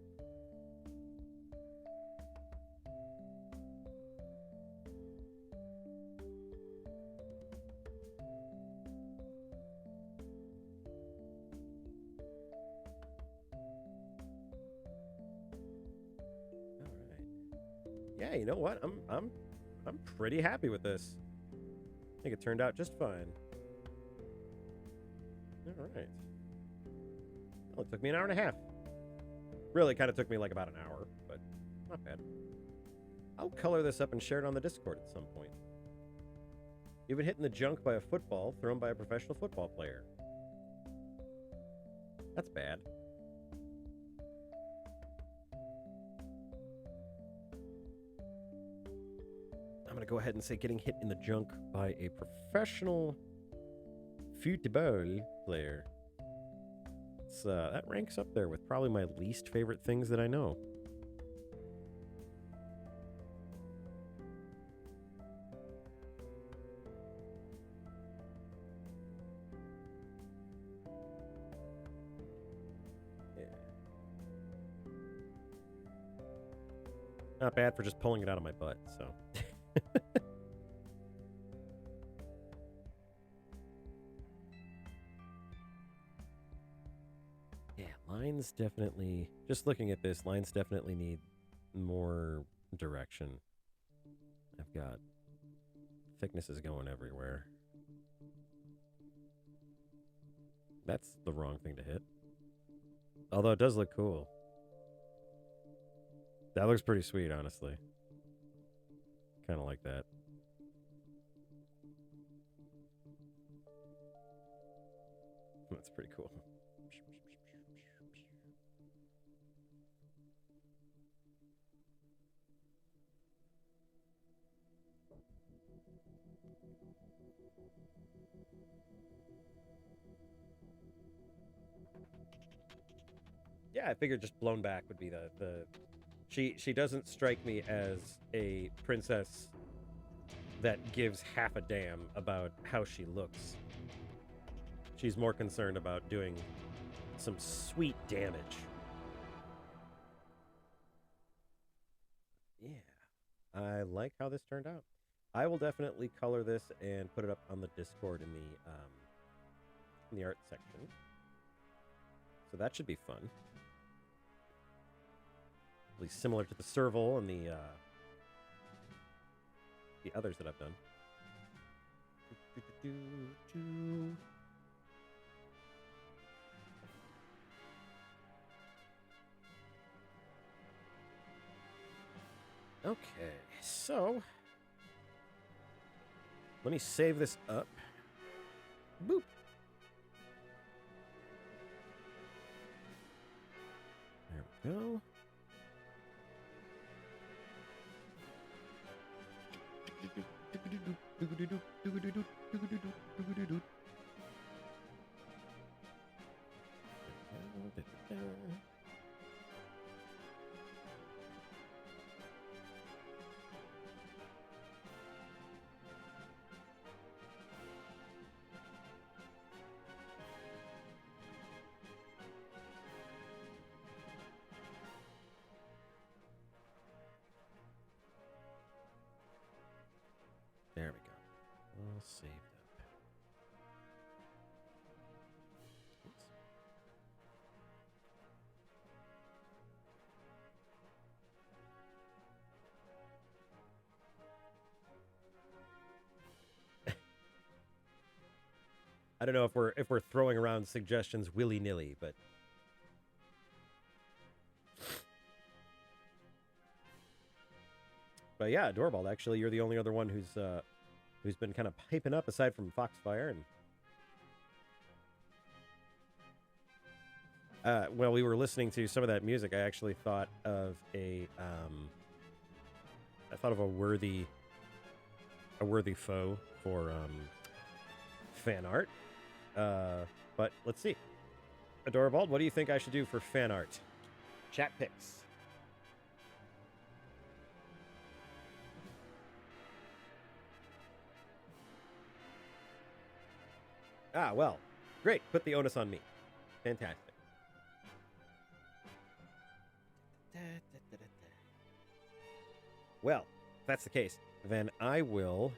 Yeah, you know what? I'm pretty happy with this. I think it turned out just fine. All right. Well, it took me an hour and a half. Really, kind of took me like about an hour, but not bad. I'll color this up and share it on the Discord at some point. You've been hit in the junk by a football thrown by a professional football player. That's bad. I'm going to go ahead and say getting hit in the junk by a professional football player. That ranks up there with probably my least favorite things that I know. Yeah. Not bad for just pulling it out of my butt, so... Yeah, lines definitely, just looking at this, lines definitely need more direction. I've got thicknesses going everywhere. That's the wrong thing to hit. Although it does look cool. That looks pretty sweet, honestly. Kind of like that. That's pretty cool. Yeah, I figured just blown back would be the she doesn't strike me as a princess that gives half a damn about how she looks. She's more concerned about doing some sweet damage. Yeah, I like how this turned out. I will definitely color this and put it up on the Discord in the in the art section. So that should be fun. At least similar to the Serval and the others that I've done. Okay, so let me save this up. Boop. There we go. There we go. All saved up. Oops. I don't know if we're throwing around suggestions willy-nilly, but yeah, Doorbald, actually, you're the only other one who's been kind of piping up aside from Foxfire. And while we were listening to some of that music, I actually thought of a worthy foe for fan art. But let's see. Adorabald, what do you think I should do for fan art? Chat picks. Ah, well, great. Put the onus on me. Fantastic. Well, if that's the case, then I will...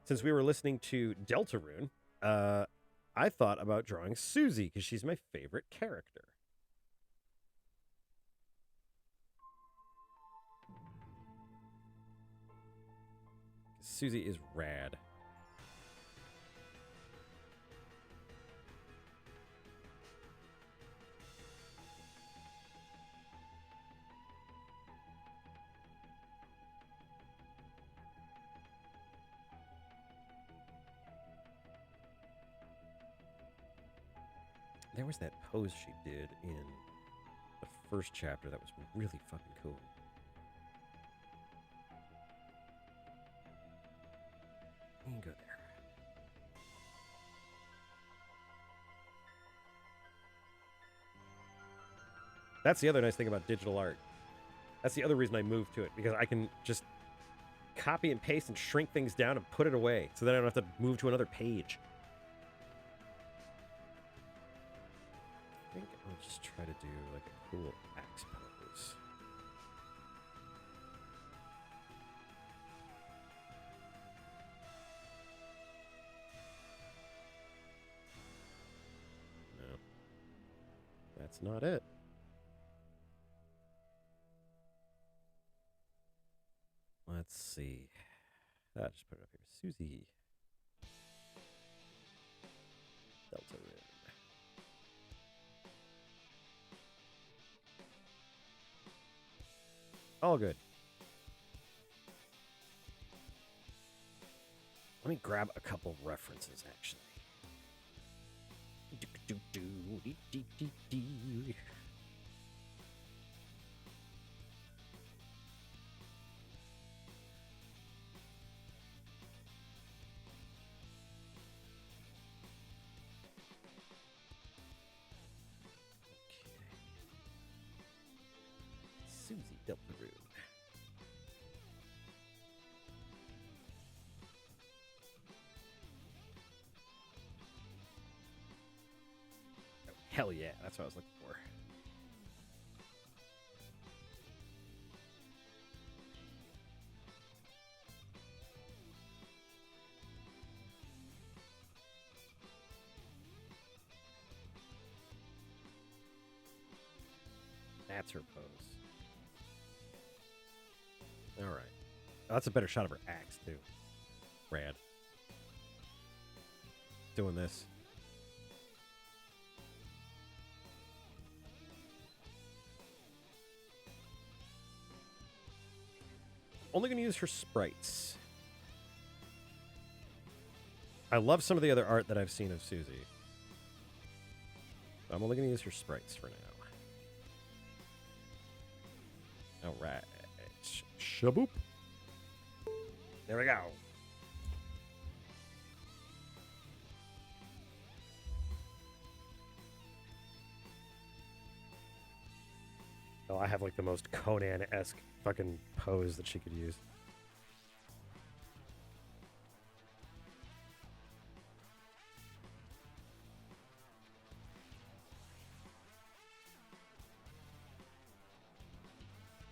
Since we were listening to Deltarune, I thought about drawing Susie, because she's my favorite character. Susie is rad. There was that pose she did in the first chapter that was really fucking cool. You can go there. That's the other nice thing about digital art. That's the other reason I moved to it, because I can just copy and paste and shrink things down and put it away, so then I don't have to move to another page. I think I'll just try to do like a cool axe pose. No. That's not it. Let's see. I'll just put it up here. Susie. Deltarune. All good. Let me grab a couple references, actually. Susie Deltarune. Oh, hell yeah, that's what I was looking for. that's her pose. All right. Oh, that's a better shot of her axe, too. Rad. Doing this. Only going to use her sprites. I love some of the other art that I've seen of Susie. I'm only going to use her sprites for now. All right. Shaboop. There we go. Oh, I have like the most Conan-esque fucking pose that she could use.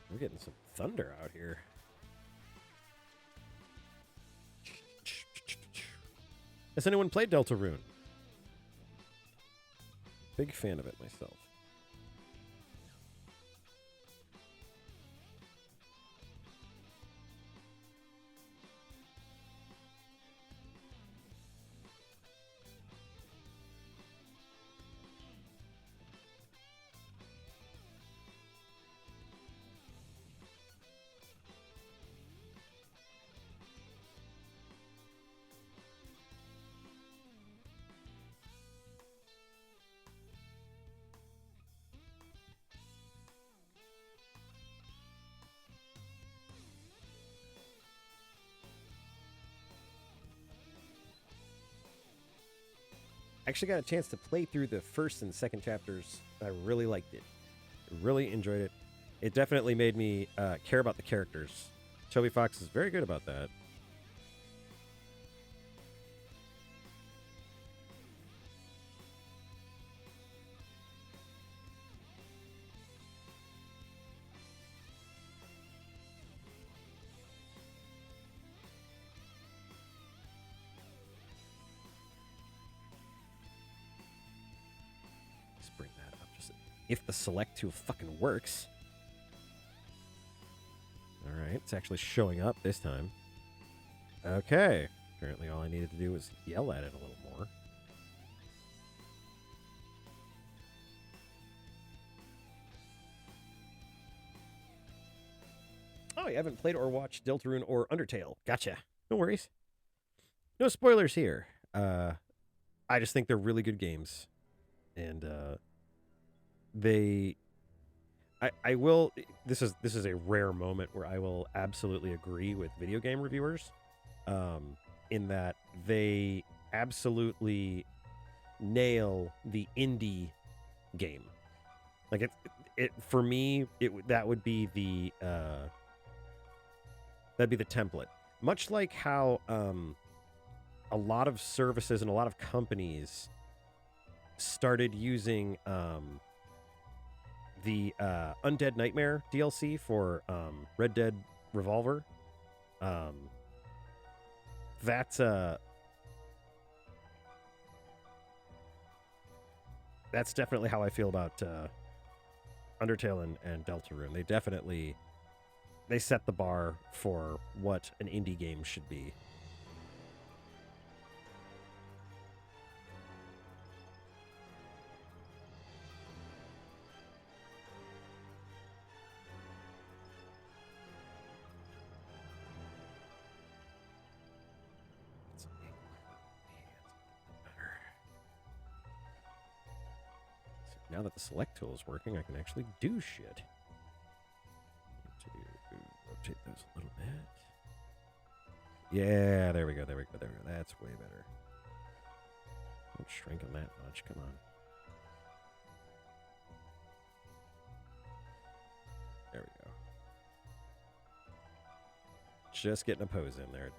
We're getting some thunder out here. Has anyone played Deltarune? Big fan of it myself. I actually got a chance to play through the first and second chapters. I really liked it. Really enjoyed it. It definitely made me care about the characters. Toby Fox is very good about that. Bring that up. Just if the select tool fucking works. All right, it's actually showing up this time. Okay. Apparently all I needed to do was yell at it a little more. Oh, you haven't played or watched Deltarune or Undertale. Gotcha. No worries. No spoilers here. I just think they're really good games. And I will. This is a rare moment where I will absolutely agree with video game reviewers, in that they absolutely nail the indie game. Like it for me, that would be the that'd be the template. Much like how a lot of services and a lot of companies started using the Undead Nightmare DLC for Red Dead Revolver. That's definitely how I feel about Undertale and Deltarune. They set the bar for what an indie game should be. Now that the select tool is working, I can actually do shit. To rotate those a little bit. Yeah, there we go. That's way better. Don't shrink them that much. Come on. There we go. Just getting a pose in there.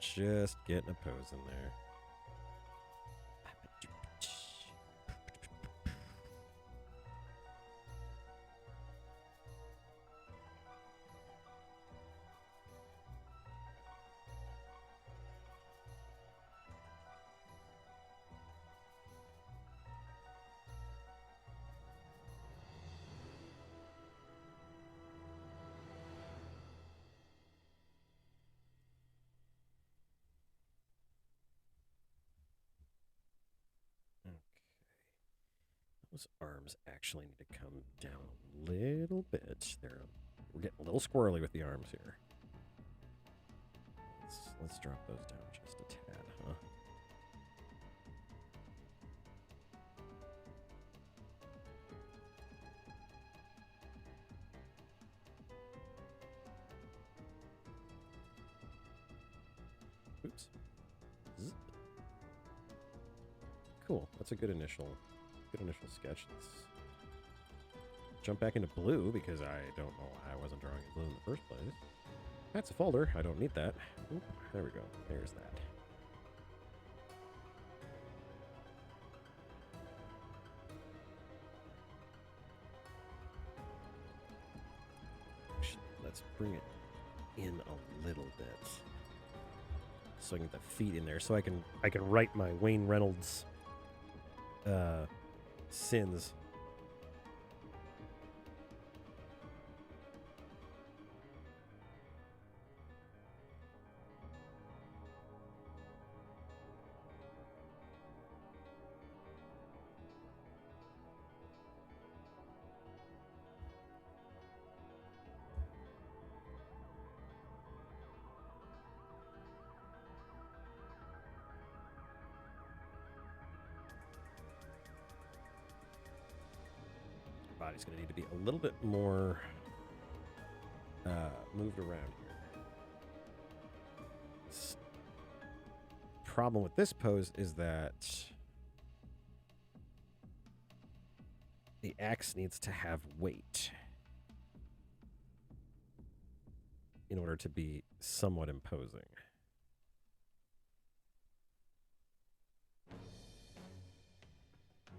Those arms actually need to come down a little bit. We're getting a little squirrely with the arms here. Let's drop those down just a tad, huh? Oops. Zip. Cool. That's a good initial sketch. Let's jump back into blue because I don't know why I wasn't drawing in blue in the first place. That's a folder. I don't need that. Oop, there we go. There's that. Let's bring it in a little bit so I can get the feet in there so I can write my Wayne Reynolds sins. Body's going to need to be a little bit more moved around here. Problem with this pose is that the axe needs to have weight in order to be somewhat imposing.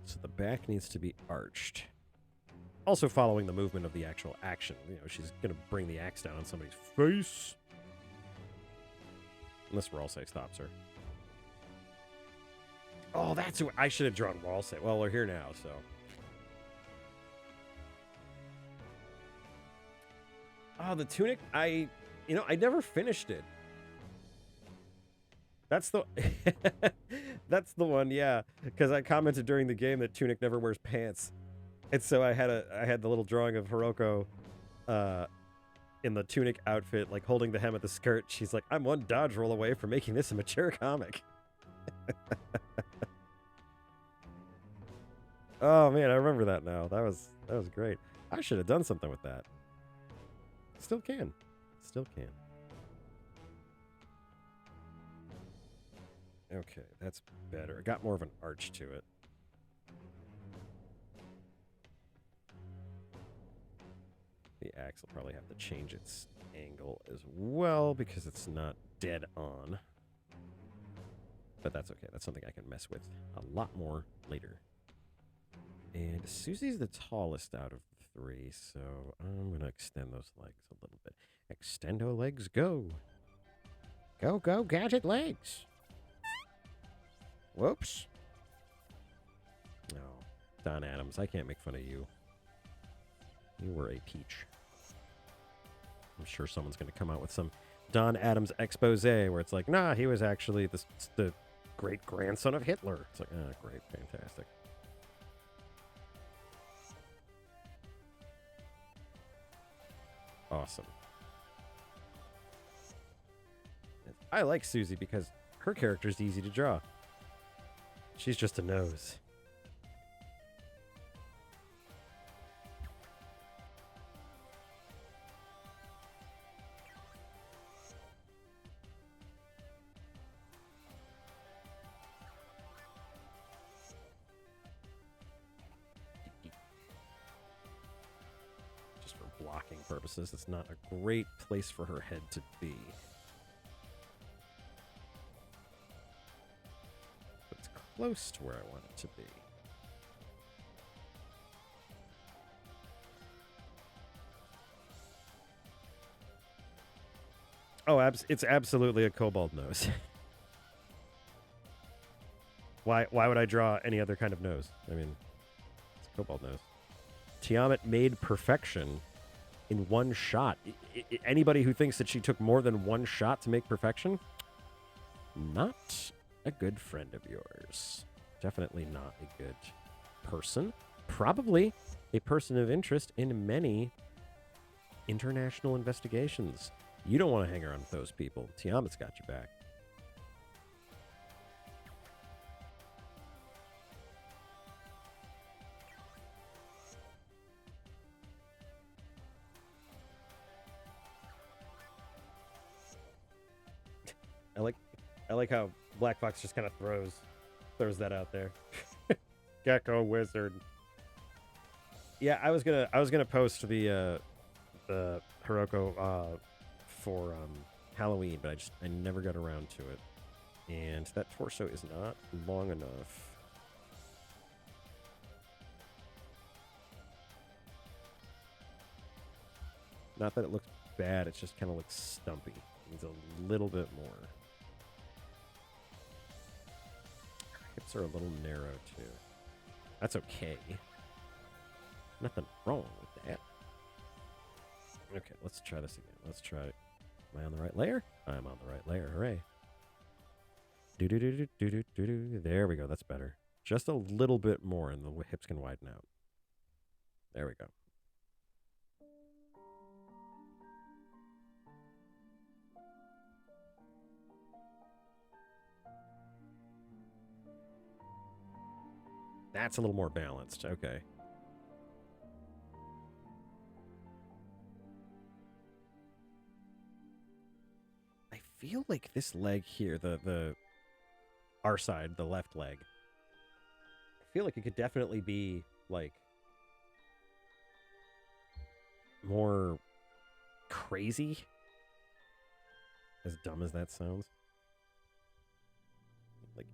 So the back needs to be arched. Also following the movement of the actual action. You know, she's going to bring the axe down on somebody's face. Unless Walsei stops her. Oh, that's who I should have drawn Walsei. Well, we're here now, so. Oh, the tunic, I never finished it. That's the that's the one, yeah. Because I commented during the game that Tunic never wears pants. And so I had the little drawing of Hiroko in the Tunic outfit, like holding the hem of the skirt. She's like, I'm one dodge roll away from making this a mature comic. Oh man, I remember that now. That was great. I should have done something with that. Still can. Okay, that's better. It got more of an arch to it. The axe will probably have to change its angle as well because it's not dead on. But that's okay. That's something I can mess with a lot more later. And Susie's the tallest out of the three, so I'm going to extend those legs a little bit. Extendo legs, go. Go, go, gadget legs. Whoops. No, Don Adams, I can't make fun of you. You were a peach. I'm sure someone's going to come out with some Don Adams expose where it's like, nah, he was actually the great-grandson of Hitler. It's like, ah, great, fantastic. Awesome. I like Susie because her character's easy to draw. She's just a nose. Just for blocking purposes, it's not a great place for her head to be. Close to where I want it to be. Oh, it's absolutely a kobold nose. Why would I draw any other kind of nose? I mean, it's a kobold nose. Tiamat made perfection in one shot. Anybody who thinks that she took more than one shot to make perfection, not a good friend of yours. Definitely not a good person. probably a person of interest in many international investigations. You don't want to hang around with those people. Tiamat's got your back. I like how Black Fox just kind of throws that out there. Gecko Wizard. Yeah, I was gonna post the Hiroko for Halloween, but I never got around to it, and that torso is not long enough. Not that it looks bad; it just kind of looks stumpy. It needs a little bit more. Hips are a little narrow too. That's okay. Nothing wrong with that. Okay, let's try this again. Let's try it. Am I on the right layer? I'm on the right layer. Hooray. Do. There we go. That's better. Just a little bit more and the hips can widen out. There we go. That's a little more balanced. Okay. I feel like this leg here, the our side, the left leg, I feel like it could definitely be like more crazy. As dumb as that sounds. Like,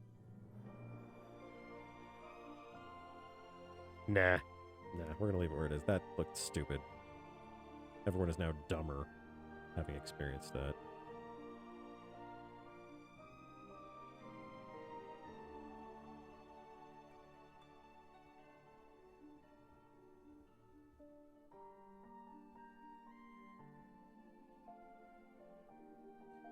nah, we're gonna leave it where it is. That looked stupid. Everyone is now dumber having experienced that.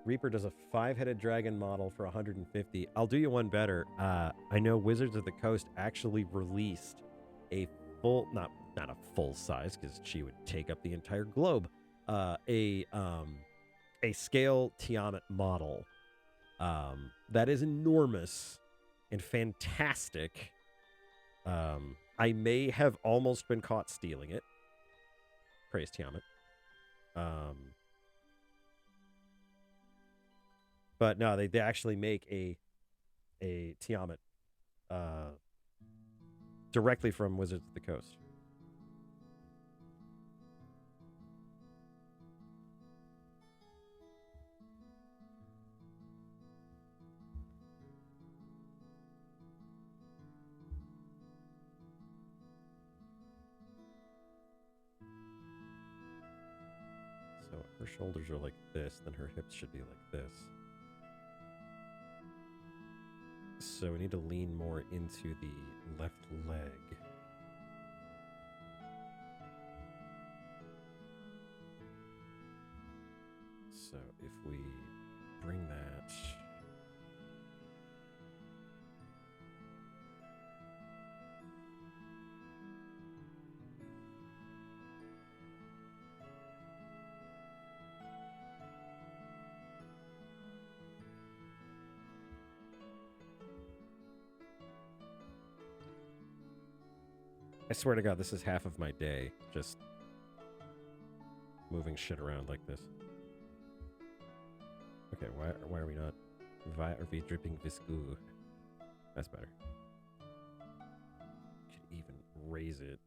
Reaper does a 5-headed dragon model for 150. I'll do you one better. I know Wizards of the Coast actually released a full, not a full size, because she would take up the entire globe. A scale Tiamat model that is enormous and fantastic. I may have almost been caught stealing it. Praise Tiamat. But no, they actually make a Tiamat directly from Wizards of the Coast. So her shoulders are like this, then her hips should be like this. So we need to lean more into the left leg. So if we bring that... I swear to God, this is half of my day, just moving shit around like this. Okay, why are we not? Why are we dripping viscous? That's better. Could even raise it.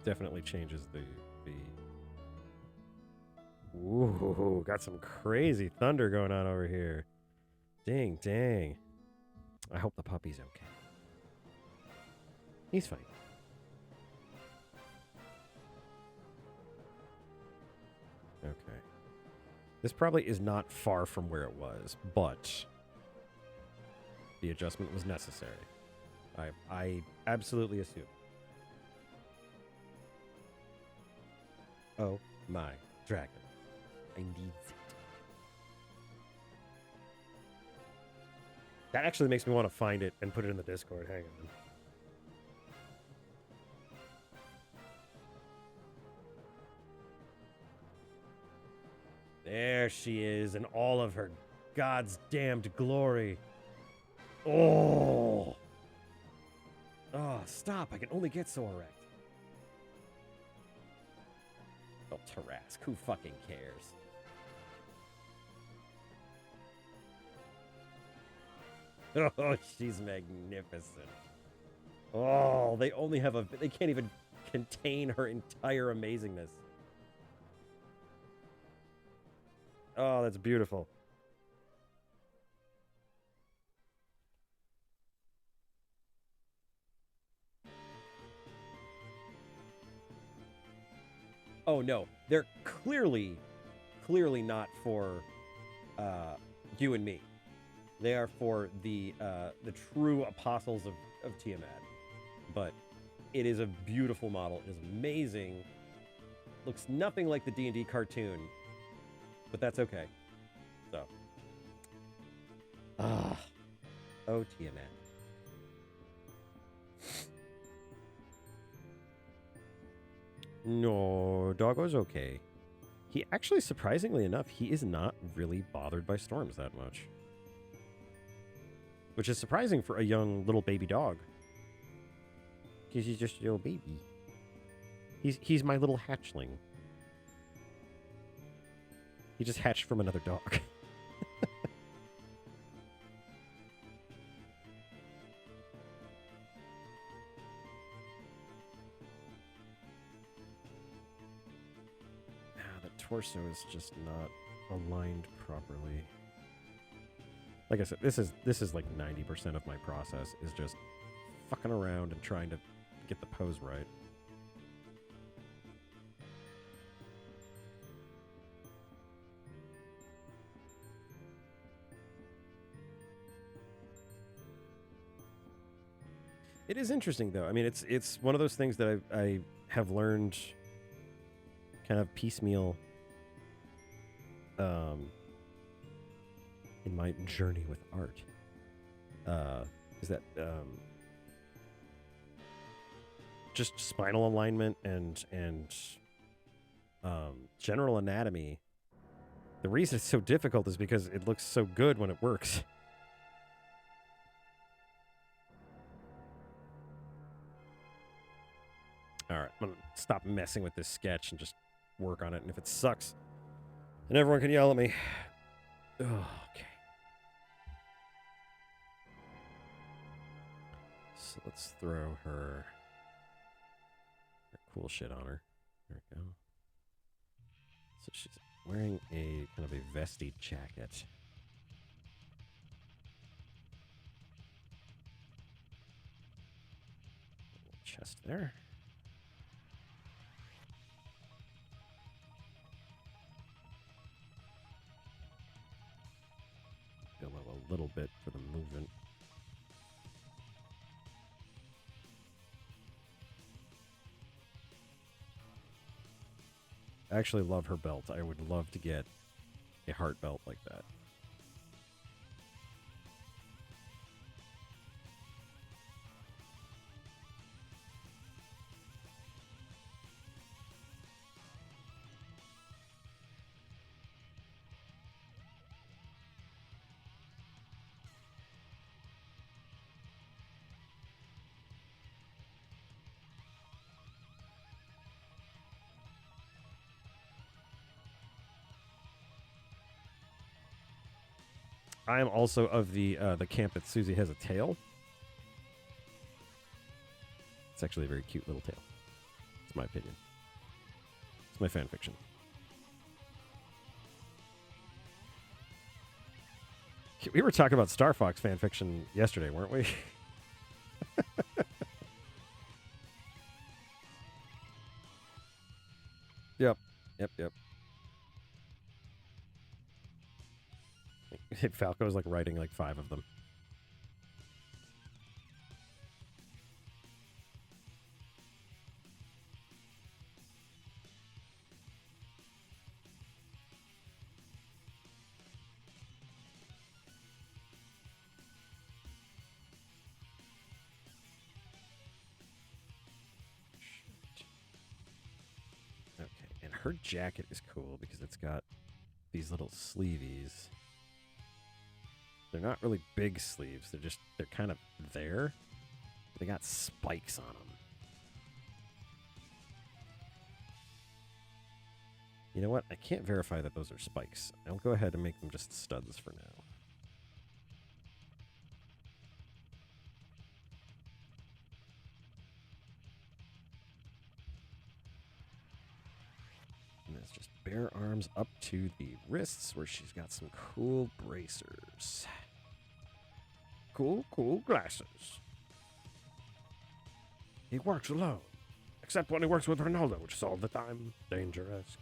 Definitely changes the Ooh, got some crazy thunder going on over here. Dang. I hope the puppy's okay. He's fine. Okay. This probably is not far from where it was, but the adjustment was necessary. I absolutely assume. Oh my dragon. I need it. That actually makes me want to find it and put it in the Discord. Hang on. There she is in all of her God's damned glory. Oh. Oh, stop. I can only get so erect. Oh, Tarask. Who fucking cares? Oh, she's magnificent. Oh, they only have they can't even contain her entire amazingness. Oh, that's beautiful. Oh, no. They're clearly not for you and me. They are for the true apostles of Tiamat. But it is a beautiful model. It is amazing. Looks nothing like the D&D cartoon. But that's okay. So. Oh, Tiamat. No, Doggo's okay. He actually, surprisingly enough, he is not really bothered by storms that much. Which is surprising for a young little baby dog. Because he's just a little baby. He's my little hatchling. He just hatched from another dog. The torso is just not aligned properly. Like I said, this is like 90% of my process is just fucking around and trying to get the pose right. It is interesting, though. I mean, it's one of those things that I have learned kind of piecemeal in my journey with art. Is that just spinal alignment and general anatomy. The reason it's so difficult is because it looks so good when it works. All right, I'm gonna stop messing with this sketch and just work on it. And if it sucks, then everyone can yell at me. Oh, okay. So let's throw her cool shit on her. There we go. So she's wearing a kind of a vesty jacket. Chest there. Go a little bit for the movement. I actually love her belt. I would love to get a heart belt like that. I am also of the camp that Susie has a tail. It's actually a very cute little tail. It's my opinion. It's my fan fiction. We were talking about Star Fox fan fiction yesterday, weren't we? Yep. Falco's like writing like 5 of them. her jacket is cool because it's got these little sleeveys. They're not really big sleeves. They're kind of there. They got spikes on them. You know what? I can't verify that those are spikes. I'll go ahead and make them just studs for now. And it's just bare arms up to the wrists where she's got some cool bracers. Cool glasses. He works alone. Except when he works with Ronaldo, which is all the time dangerous.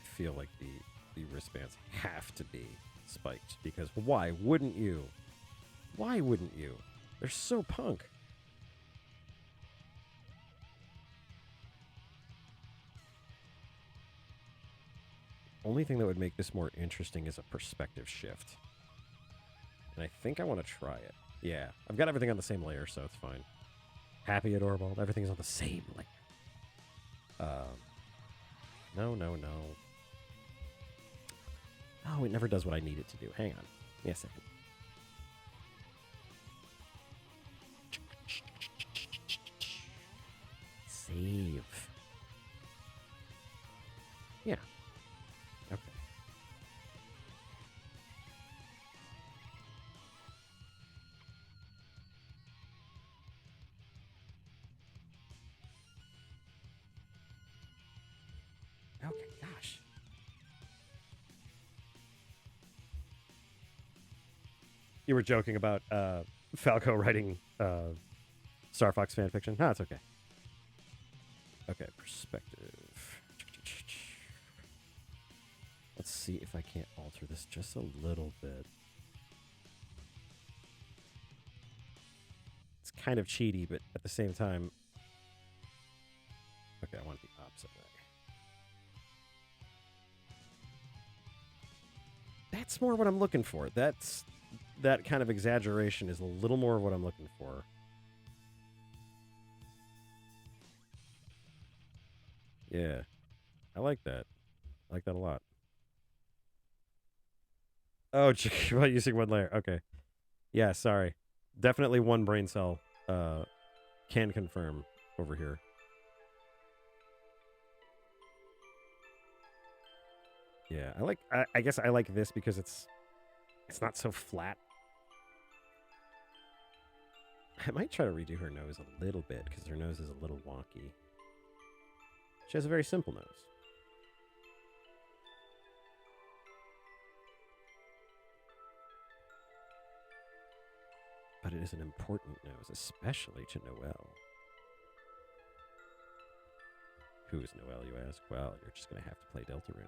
I feel like the wristbands have to be spiked because why wouldn't you? Why wouldn't you? They're so punk. Only thing that would make this more interesting is a perspective shift. And I think I want to try it. Yeah, I've got everything on the same layer, so it's fine. Happy Adorball, everything's on the same layer. No. Oh, it never does what I need it to do. Hang on. Give me a second. Save. Yeah. Okay. Okay, gosh. You were joking about Falco writing Star Fox fanfiction? No, it's okay. Okay, perspective. Let's see if I can't alter this just a little bit. It's kind of cheaty, but at the same time... Okay, I want it the opposite way. That's more what I'm looking for. That kind of exaggeration is a little more of what I'm looking for. Yeah. I like that. I like that a lot. Oh, about using one layer. Okay. Yeah, sorry. Definitely one brain cell. Can confirm over here. Yeah, I guess I like this because it's not so flat. I might try to redo her nose a little bit because her nose is a little wonky. She has a very simple nose. But it is an important nose, especially to Noelle. Who is Noelle, you ask? Well, you're just going to have to play Deltarune.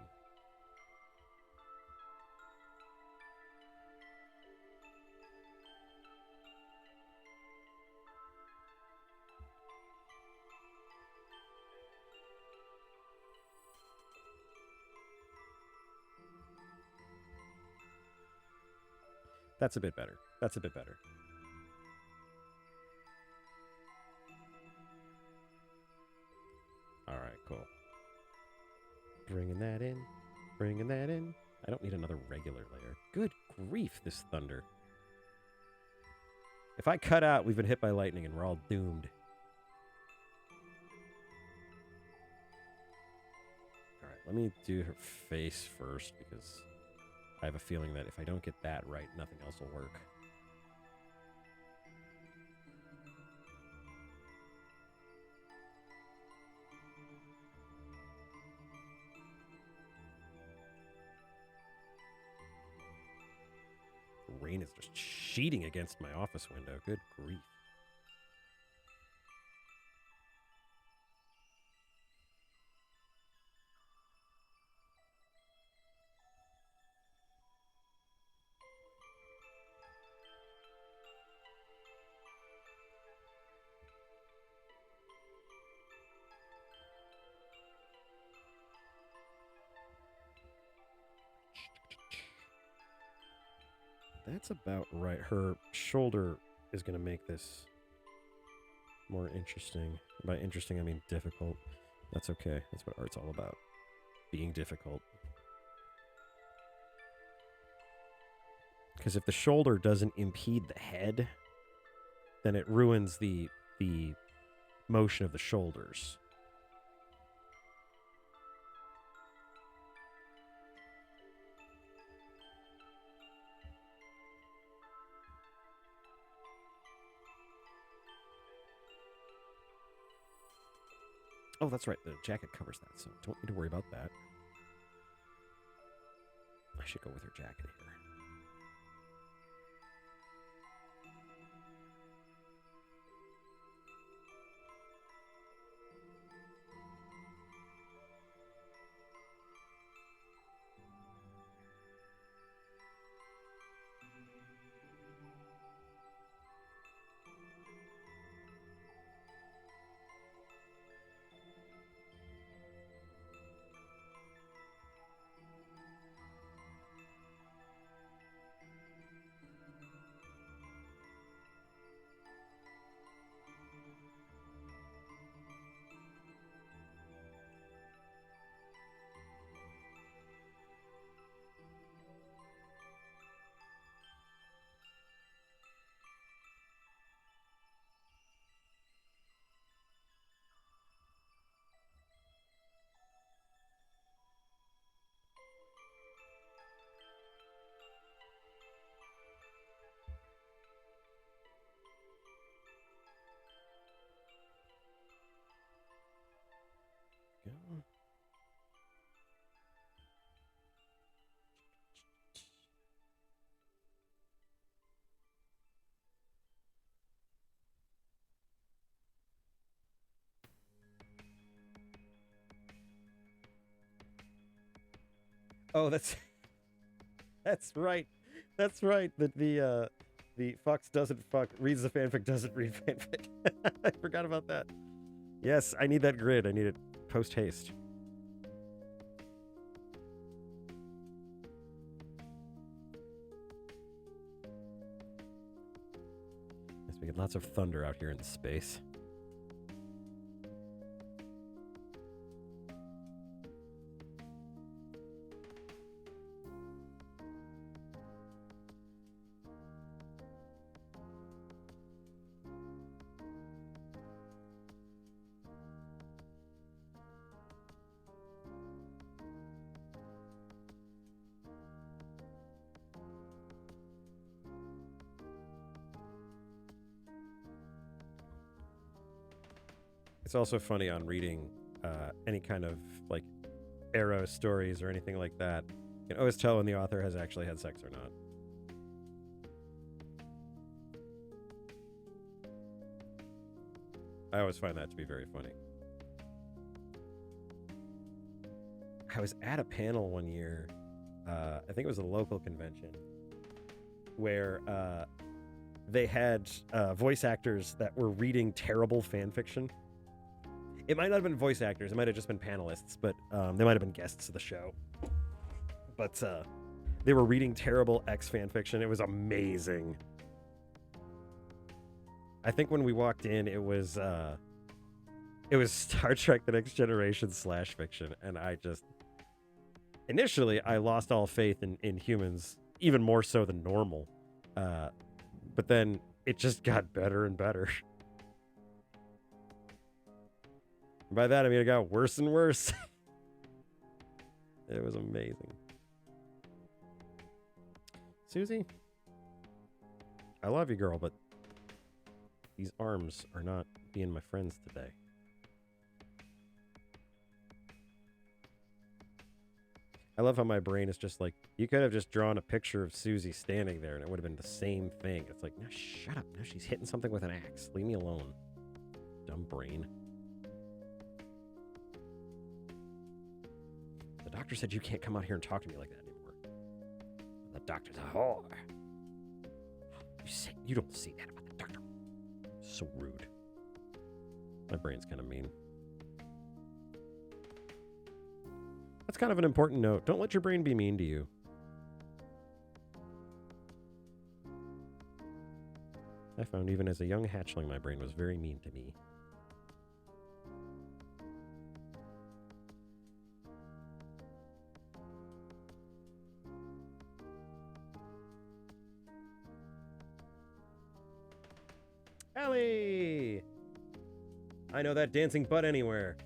That's a bit better. That's a bit better. All right, cool. Bringing that in. Bringing that in. I don't need another regular layer. Good grief, this thunder. If I cut out, we've been hit by lightning and we're all doomed. All right, let me do her face first because I have a feeling that if I don't get that right, nothing else will work. The rain is just sheeting against my office window. Good grief. That's about right. Her shoulder is going to make this more interesting. By interesting, I mean difficult. That's okay. That's what art's all about. Being difficult. Because if the shoulder doesn't impede the head, then it ruins the motion of the shoulders. Oh, that's right. The jacket covers that, so don't need to worry about that. I should go with her jacket here. Go. Oh, that's right. That's right. The Fox doesn't fuck reads the fanfic doesn't read fanfic. I forgot about that. Yes, I need that grid. I need it post haste. Yes, we get lots of thunder out here in space. It's also funny on reading any kind of like Arrow stories or anything like that. You can always tell when the author has actually had sex or not. I always find that to be very funny. I was at a panel one year, I think it was a local convention, where they had voice actors that were reading terrible fan fiction. It might not have been voice actors, it might have just been panelists, but they might have been guests of the show. But they were reading terrible X fan fiction. It was amazing. I think when we walked in, it was Star Trek: The Next Generation / fiction, and initially I lost all faith in humans, even more so than normal. But then it just got better and better. By that I mean it got worse and worse. It was amazing. Susie, I love you, girl, but these arms are not being my friends today. I love how my brain is just like, you could have just drawn a picture of Susie standing there and it would have been the same thing. It's like, no, shut up. Now she's hitting something with an axe. Leave me alone. Dumb brain. The doctor said you can't come out here and talk to me like that anymore. The doctor's a whore. You don't say that about the doctor. So rude. My brain's kind of mean. That's kind of an important note. Don't let your brain be mean to you. I found even as a young hatchling, my brain was very mean to me. Allie! I know that dancing butt anywhere.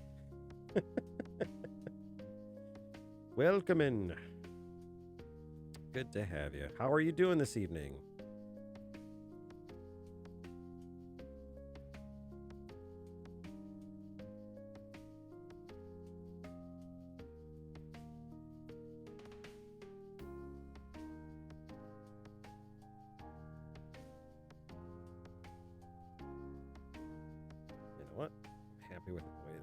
Welcome in. Good to have you. How are you doing this evening? You know what? I'm happy with the way it is.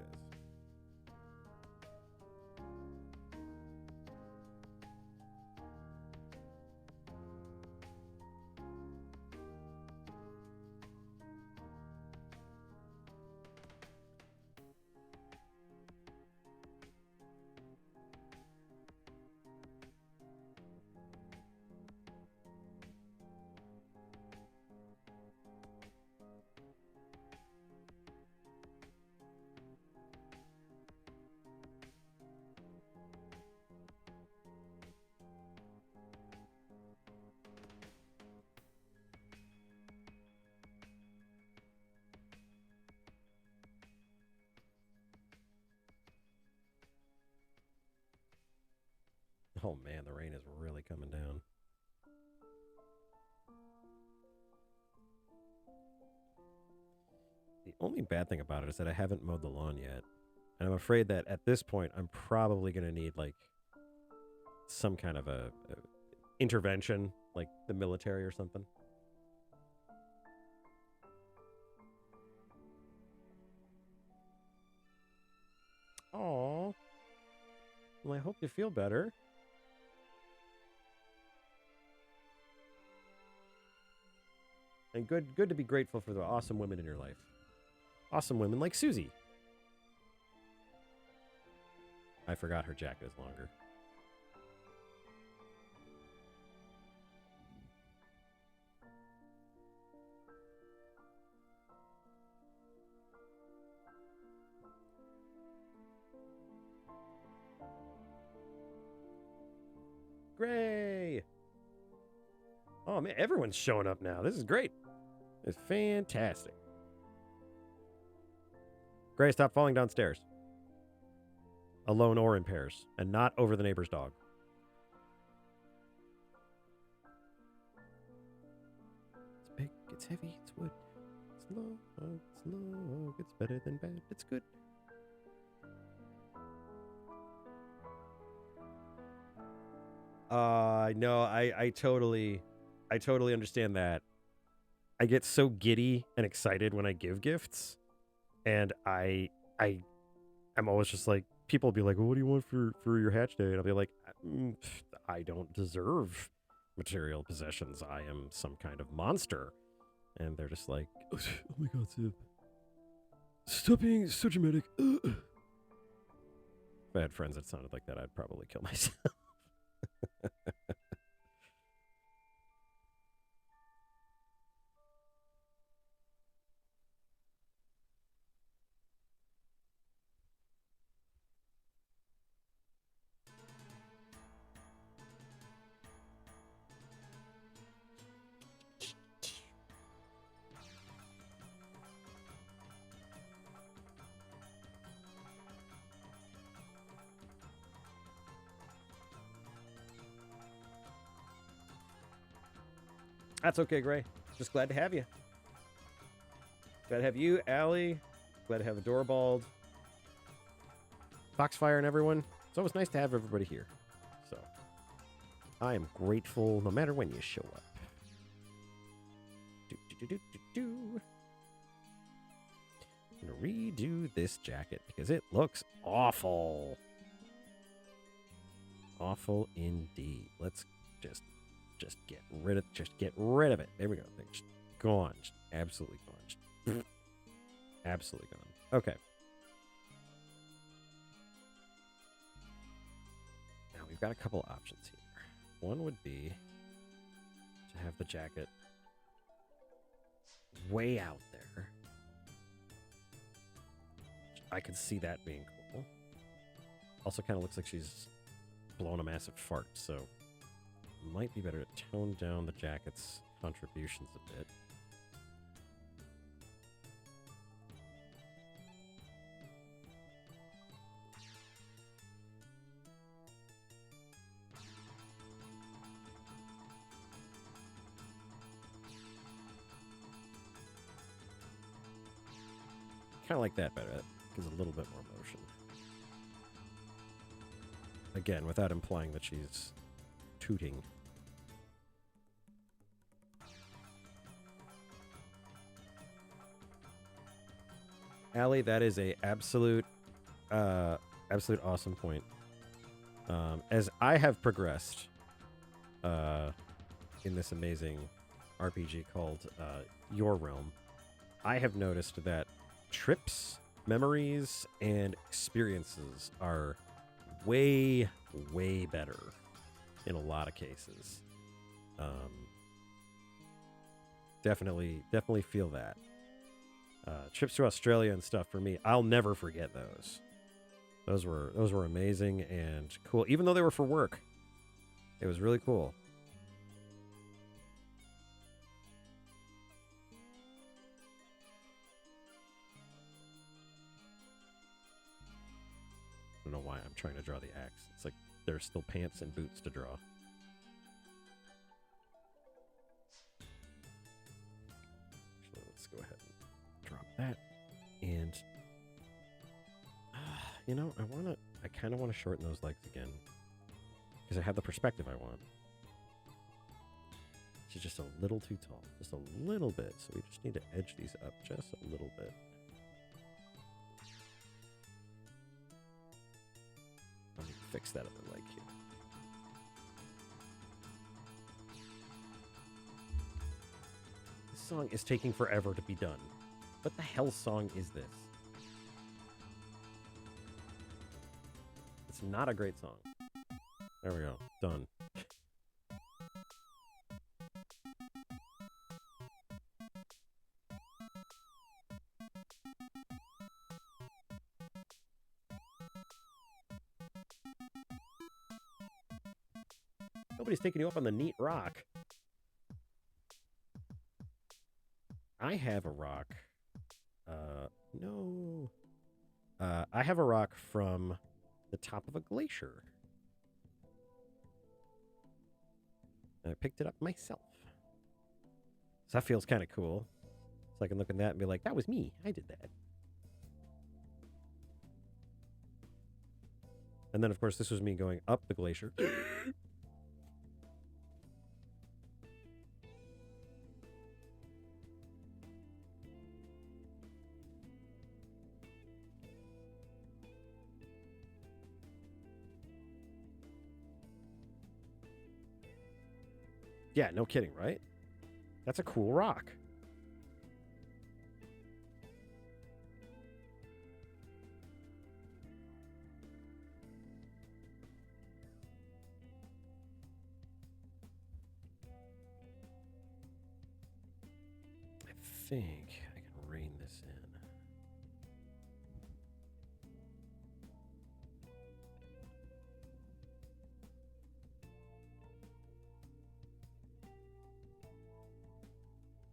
Oh man, the rain is really coming down. The only bad thing about it is that I haven't mowed the lawn yet. And I'm afraid that at this point, I'm probably going to need like some kind of a intervention, like the military or something. Aw. Well, I hope you feel better. And good to be grateful for the awesome women in your life. Awesome women like Susie. I forgot her jacket is longer. Gray! Oh man, everyone's showing up now. This is great. It's fantastic. Gray, stop falling downstairs. Alone or in pairs, and not over the neighbor's dog. It's big, it's heavy, it's wood. It's long, it's better than bad, it's good. No, I totally understand that. I get so giddy and excited when I give gifts, and I'm always just like, people will be like, well, what do you want for your hatch day? And I'll be like, I don't deserve material possessions. I am some kind of monster. And they're just like, oh my god, stop being so dramatic. If I had friends that sounded like that, I'd probably kill myself. That's okay, Gray. Just glad to have you. Glad to have you, Allie. Glad to have Adorbald, Foxfire, and everyone. It's always nice to have everybody here. So, I am grateful no matter when you show up. I'm gonna redo this jacket because it looks awful. Awful indeed. Let's just get rid of it. There we go. Just gone. Just absolutely gone. Just absolutely gone. Okay. Now we've got a couple options here. One would be to have the jacket way out there. I could see that being cool. Also kind of looks like she's blown a massive fart, so might be better to tone down the jacket's contributions a bit. Kind of like that better. That gives a little bit more motion. Again, without implying that she's tooting. Allie, that is a absolute awesome point. As I have progressed in this amazing RPG called Your Realm, I have noticed that trips, memories, and experiences are way, way better in a lot of cases. Definitely feel that. Trips to Australia and stuff for me, I'll never forget those. Those were amazing and cool, even though they were for work. It was really cool. I don't know why I'm trying to draw the axe. It's like there's still pants and boots to draw. So let's go ahead and drop that. And you know, I kind of want to shorten those legs again because I have the perspective I want. She's just a little too tall, just a little bit. So we just need to edge these up just a little bit. Let me fix that other leg here. This song is taking forever to be done. What the hell song is this? It's not a great song. There we go. Done. Nobody's taking you up on the neat rock. I have a rock. No. I have a rock from the top of a glacier. And I picked it up myself. So that feels kind of cool. So I can look at that and be like, that was me. I did that. And then, of course, this was me going up the glacier. Yeah, no kidding, right? That's a cool rock. I think I can rein this in.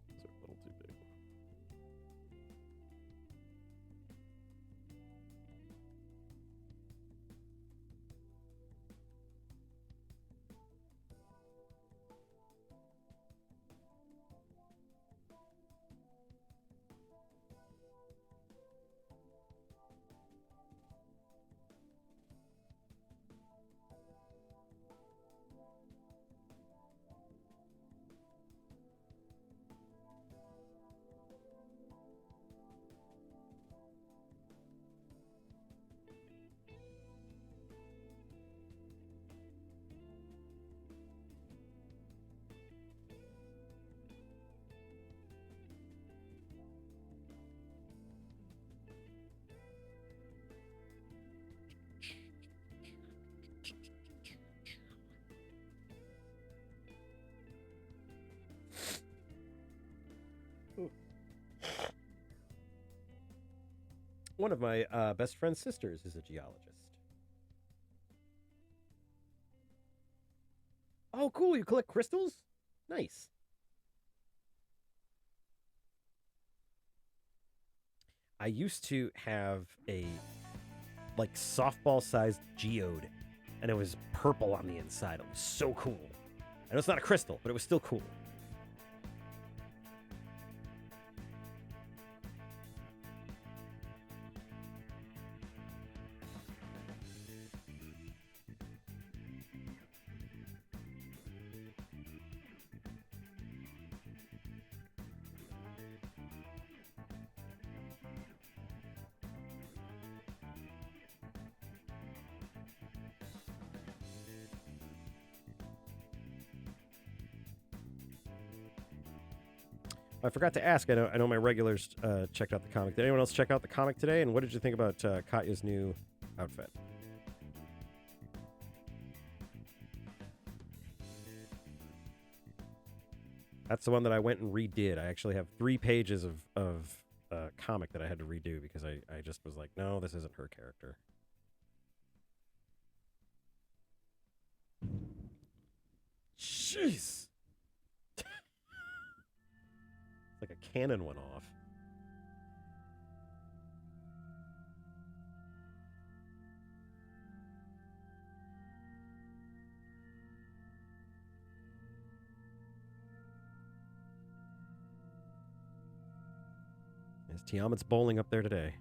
These are a little too big. One of my best friend's sisters is a geologist. Oh, cool. You collect crystals? Nice. I used to have a like softball-sized geode, and it was purple on the inside. It was so cool. I know it's not a crystal, but it was still cool. I forgot to ask. I know my regulars checked out the comic. Did anyone else check out the comic today? And what did you think about Katya's new outfit? That's the one that I went and redid. I actually have 3 pages of comic that I had to redo because I just was like, no, this isn't her character. Jeez. Like a cannon went off. Is Tiamat's bowling up there today?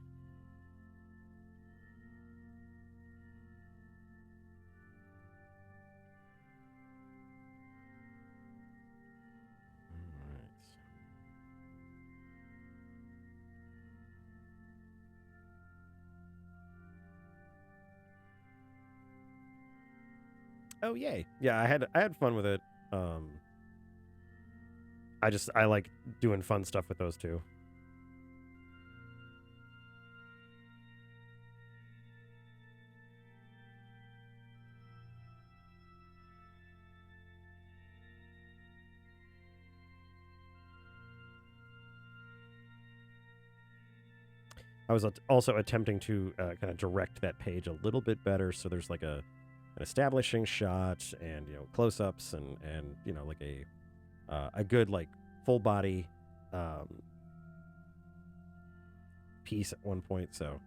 Oh yay! Yeah, I had fun with it. I like doing fun stuff with those two. I was also attempting to kind of direct that page a little bit better, so there's like an establishing shot and close-ups and like a good like full body piece at one point. So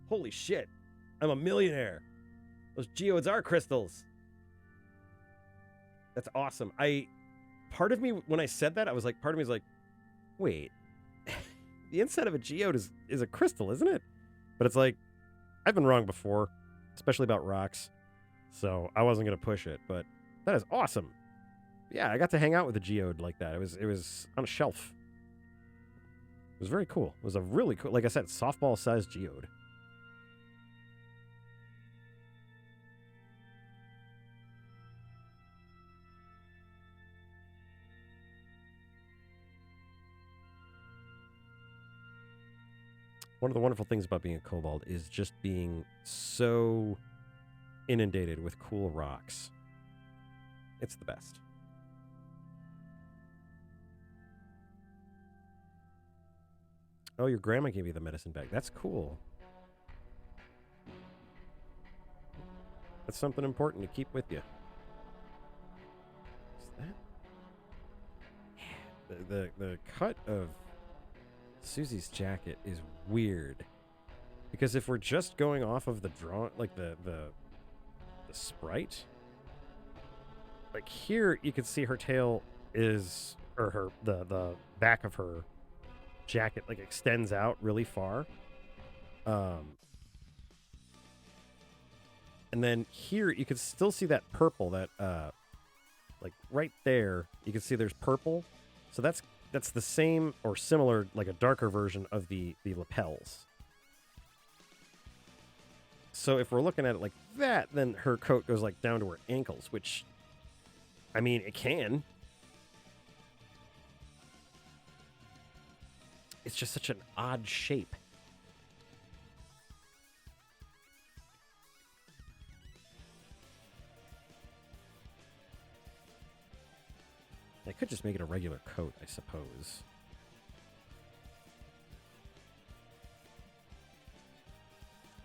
holy shit, I'm a millionaire. Those geodes are crystals. That's awesome. Part of me, when I said that, part of me was like, wait, the inside of a geode is a crystal, isn't it? But it's like, I've been wrong before, especially about rocks. So I wasn't going to push it, but that is awesome. Yeah, I got to hang out with a geode like that. It was on a shelf. It was very cool. It was a really cool, like I said, softball-sized geode. One of the wonderful things about being a kobold is just being so inundated with cool rocks. It's the best. Oh, your grandma gave you the medicine bag. That's cool. That's something important to keep with you. Is that? The cut of Susie's jacket is weird. Because if we're just going off of the draw, like the sprite, like here you can see her tail is, or the back of her jacket like extends out really far. And then here you can still see that purple, that like right there, you can see there's purple. So that's the same or similar, like a darker version of the lapels. So if we're looking at it like that, then her coat goes like down to her ankles, which, I mean, it can. It's just such an odd shape. I could just make it a regular coat, I suppose.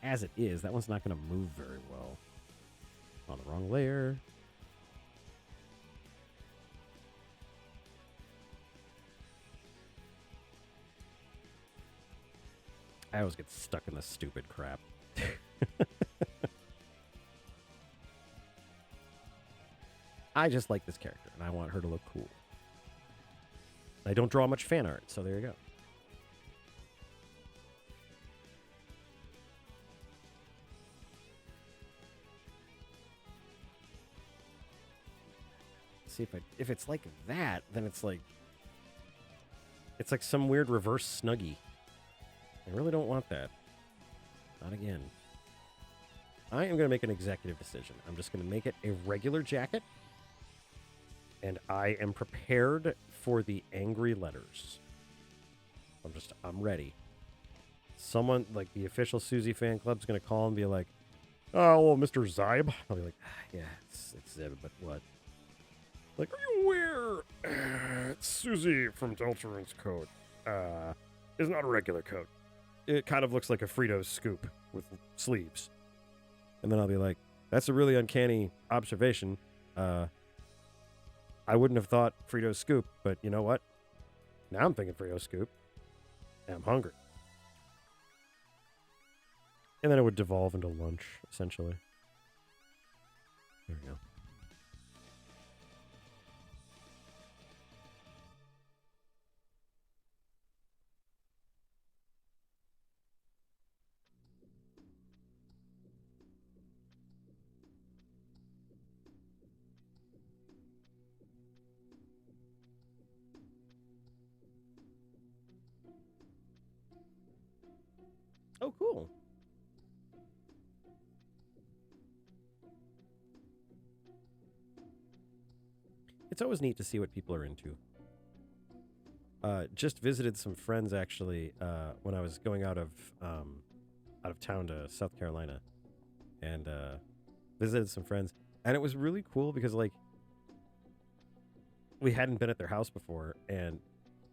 As it is, that one's not going to move very well. On the wrong layer. I always get stuck in this stupid crap. I just like this character, and I want her to look cool. I don't draw much fan art, so there you go. See, if it's like that, then it's like some weird reverse Snuggie. I really don't want that. Not again. I am going to make an executive decision. I'm just going to make it a regular jacket. And I am prepared for the angry letters. I'm ready. Someone, like the official Susie fan club's going to call and be like, oh, well, Mr. Zybe. I'll be like, yeah, it's Zybe, but what? Like, are you aware Susie from Deltarune's coat is not a regular coat? It kind of looks like a Frito scoop with sleeves. And then I'll be like, that's a really uncanny observation. I wouldn't have thought Frito scoop, but you know what? Now I'm thinking Frito scoop. And I'm hungry. And then it would devolve into lunch, essentially. There we go. Oh, cool. It's always neat to see what people are into. Just visited some friends, actually, when I was going out of town to South Carolina. And visited some friends. And it was really cool because, like, we hadn't been at their house before. And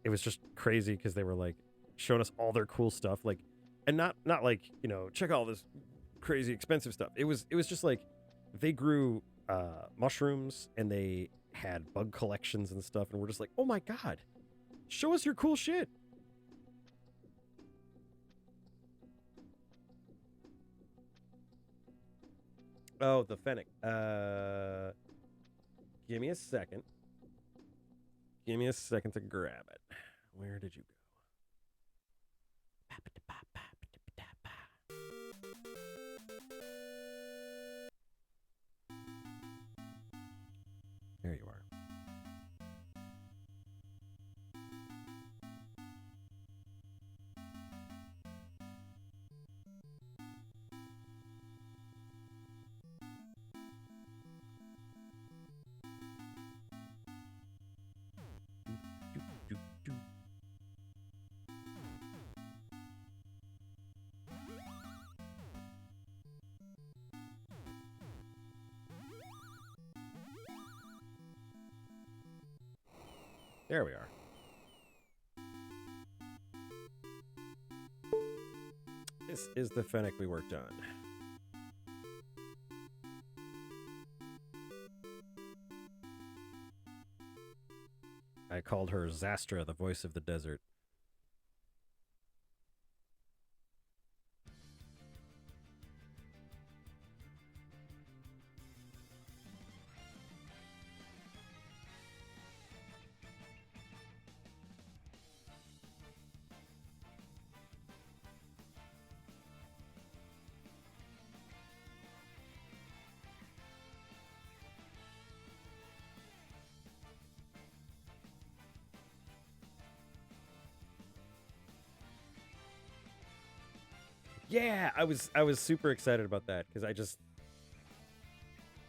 it was just crazy because they were, like, showing us all their cool stuff. Like, and not like, you know, check all this crazy expensive stuff. It was just like they grew mushrooms and they had bug collections and stuff, and we're just like, oh my god, show us your cool shit. Oh, the Fennec. Give me a second. Give me a second to grab it. Where did you go? There you are. There we are. This is the Fennec we worked on. I called her Zastra, the voice of the desert. Yeah, I was super excited about that because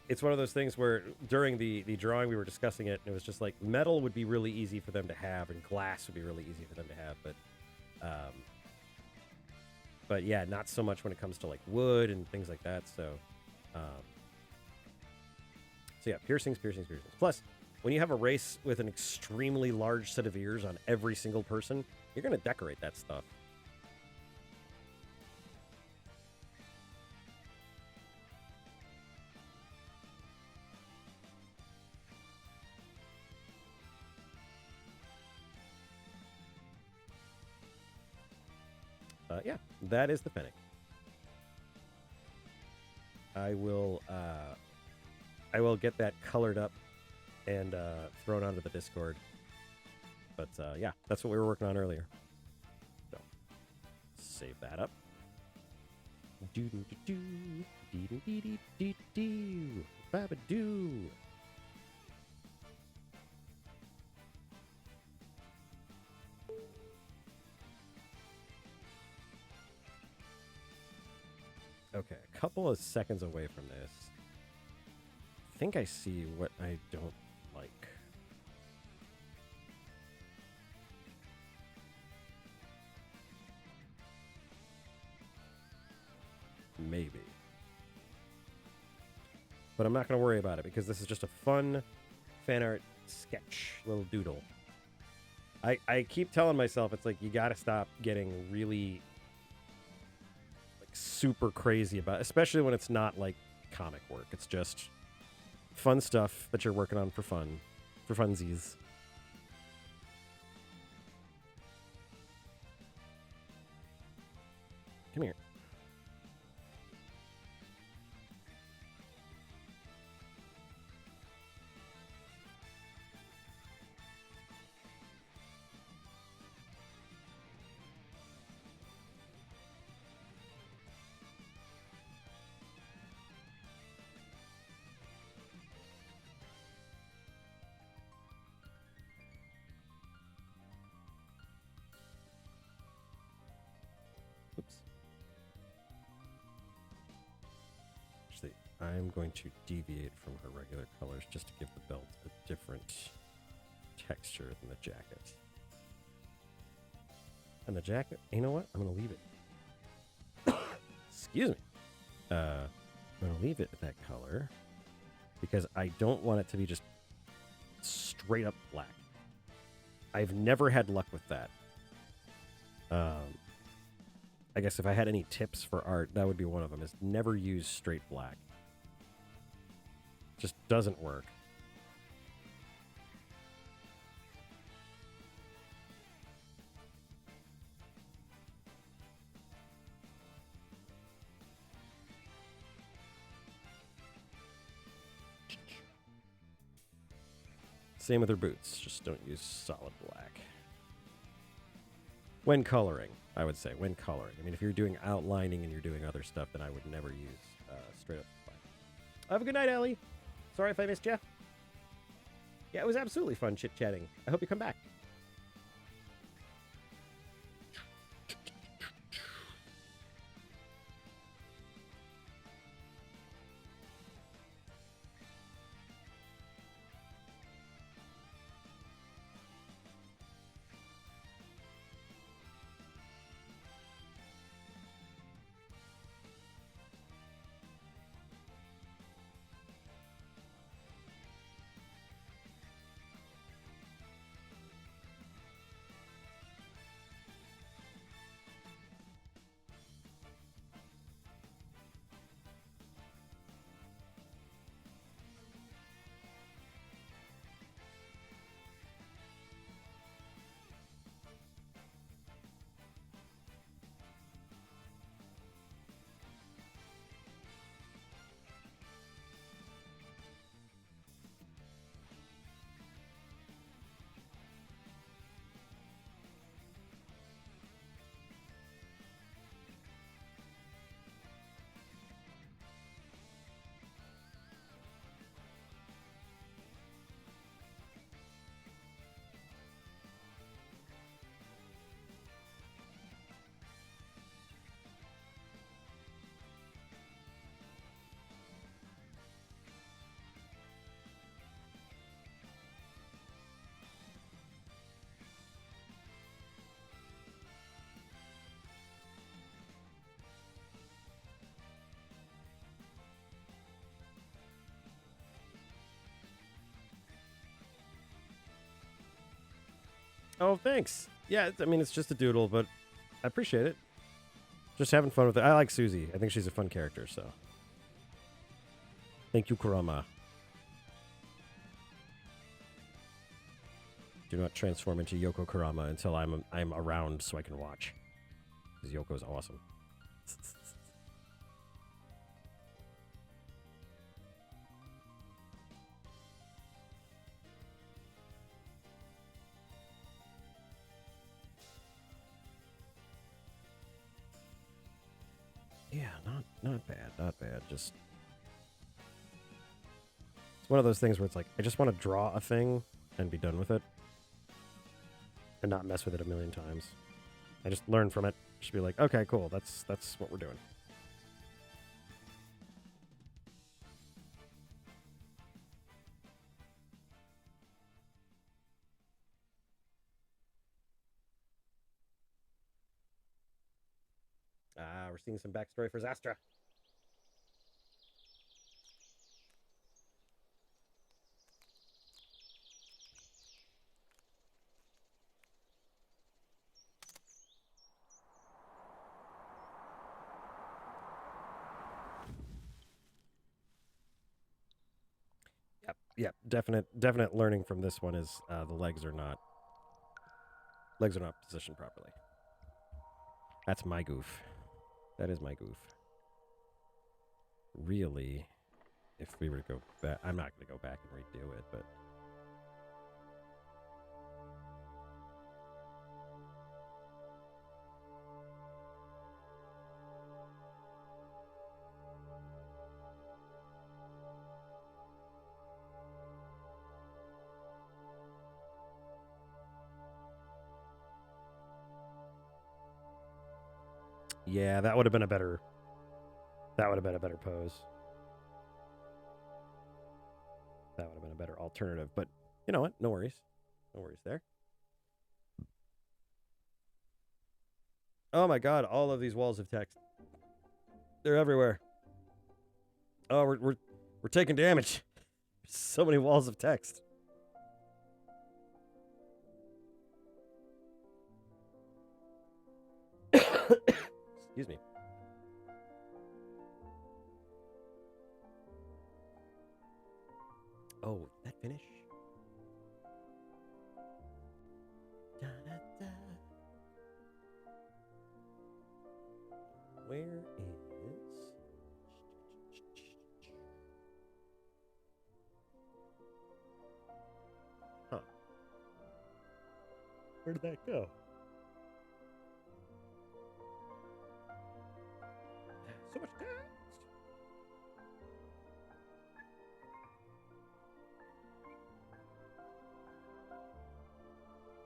it's one of those things where during the drawing we were discussing it, and it was just like metal would be really easy for them to have and glass would be really easy for them to have, but yeah, not so much when it comes to like wood and things like that. So yeah, piercings. Plus, When you have a race with an extremely large set of ears on every single person, you're going to decorate that stuff. Yeah, that is the Fennec. I will get that colored up and thrown onto the Discord. But yeah, that's what we were working on earlier. So save that up. Do do do do do do do do do baba do. Okay, a couple of seconds away from this. I think I see what I don't like. Maybe. But I'm not going to worry about it because this is just a fun fan art sketch, little doodle. I keep telling myself, it's like, you got to stop getting really super crazy about it, especially when it's not like comic work. It's just fun stuff that you're working on for fun, for funsies. Come here. Oops. Actually, I'm going to deviate from her regular colors just to give the belt a different texture than the jacket. And the jacket, you know what? I'm going to leave it. Excuse me. I'm going to leave it that color because I don't want it to be just straight up black. I've never had luck with that. I guess if I had any tips for art, that would be one of them, is never use straight black. Just doesn't work. Same with her boots. Just don't use solid black. When coloring, I would say. When coloring. I mean, if you're doing outlining and you're doing other stuff, then I would never use straight up black. Have a good night, Ellie. Sorry if I missed you. Yeah, it was absolutely fun chit-chatting. I hope you come back. Oh, thanks. Yeah, I mean, it's just a doodle, but I appreciate it. Just having fun with it. I like Susie. I think she's a fun character, so. Thank you, Kurama. Do not transform into Yoko Kurama until I'm around so I can watch. Because Yoko's awesome. Yeah, not bad, not bad. Just it's one of those things where it's like I just want to draw a thing and be done with it, and not mess with it a million times. I just learn from it. Just be like, okay, cool. That's what we're doing. We're seeing some backstory for Zastra. Yep. Definite learning from this one is the legs are not positioned properly. That's my goof. That is my goof. Really, if we were to go back, I'm not going to go back and redo it, but yeah, that would have been a better. That would have been a better pose. That would have been a better alternative. But you know what? No worries. No worries there. Oh my god, all of these walls of text. They're everywhere. Oh, we're taking damage. So many walls of text. Excuse me. Oh, that finish? Da, da, da. Where is... Huh. Where did that go? So much text!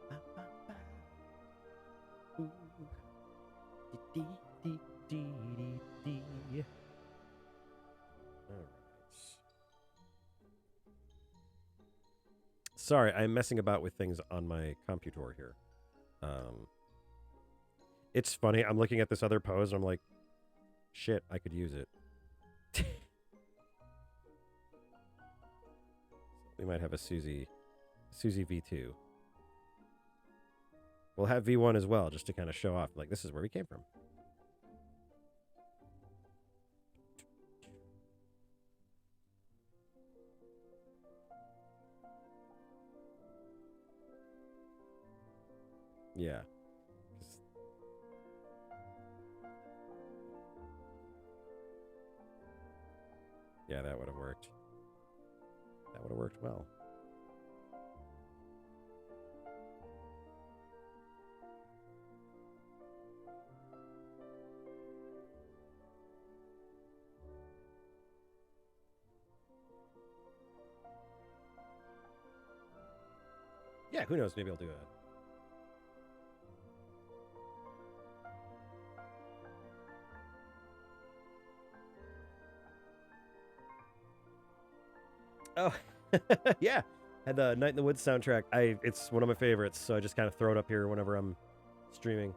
Ba, ba, ba. Ooh. Dee, dee, dee, dee, dee, dee. All right. Sorry, I'm messing about with things on my computer here. It's funny. I'm looking at this other pose and I'm like, shit, I could use it. We might have a Susie V2. We'll have V1 as well, just to kind of show off, like, this is where we came from. Yeah. Yeah, that would have worked. That would have worked well. Yeah, who knows? Maybe I'll do it. Oh, yeah. Had the Night in the Woods soundtrack. It's one of my favorites, so I just kind of throw it up here whenever I'm streaming.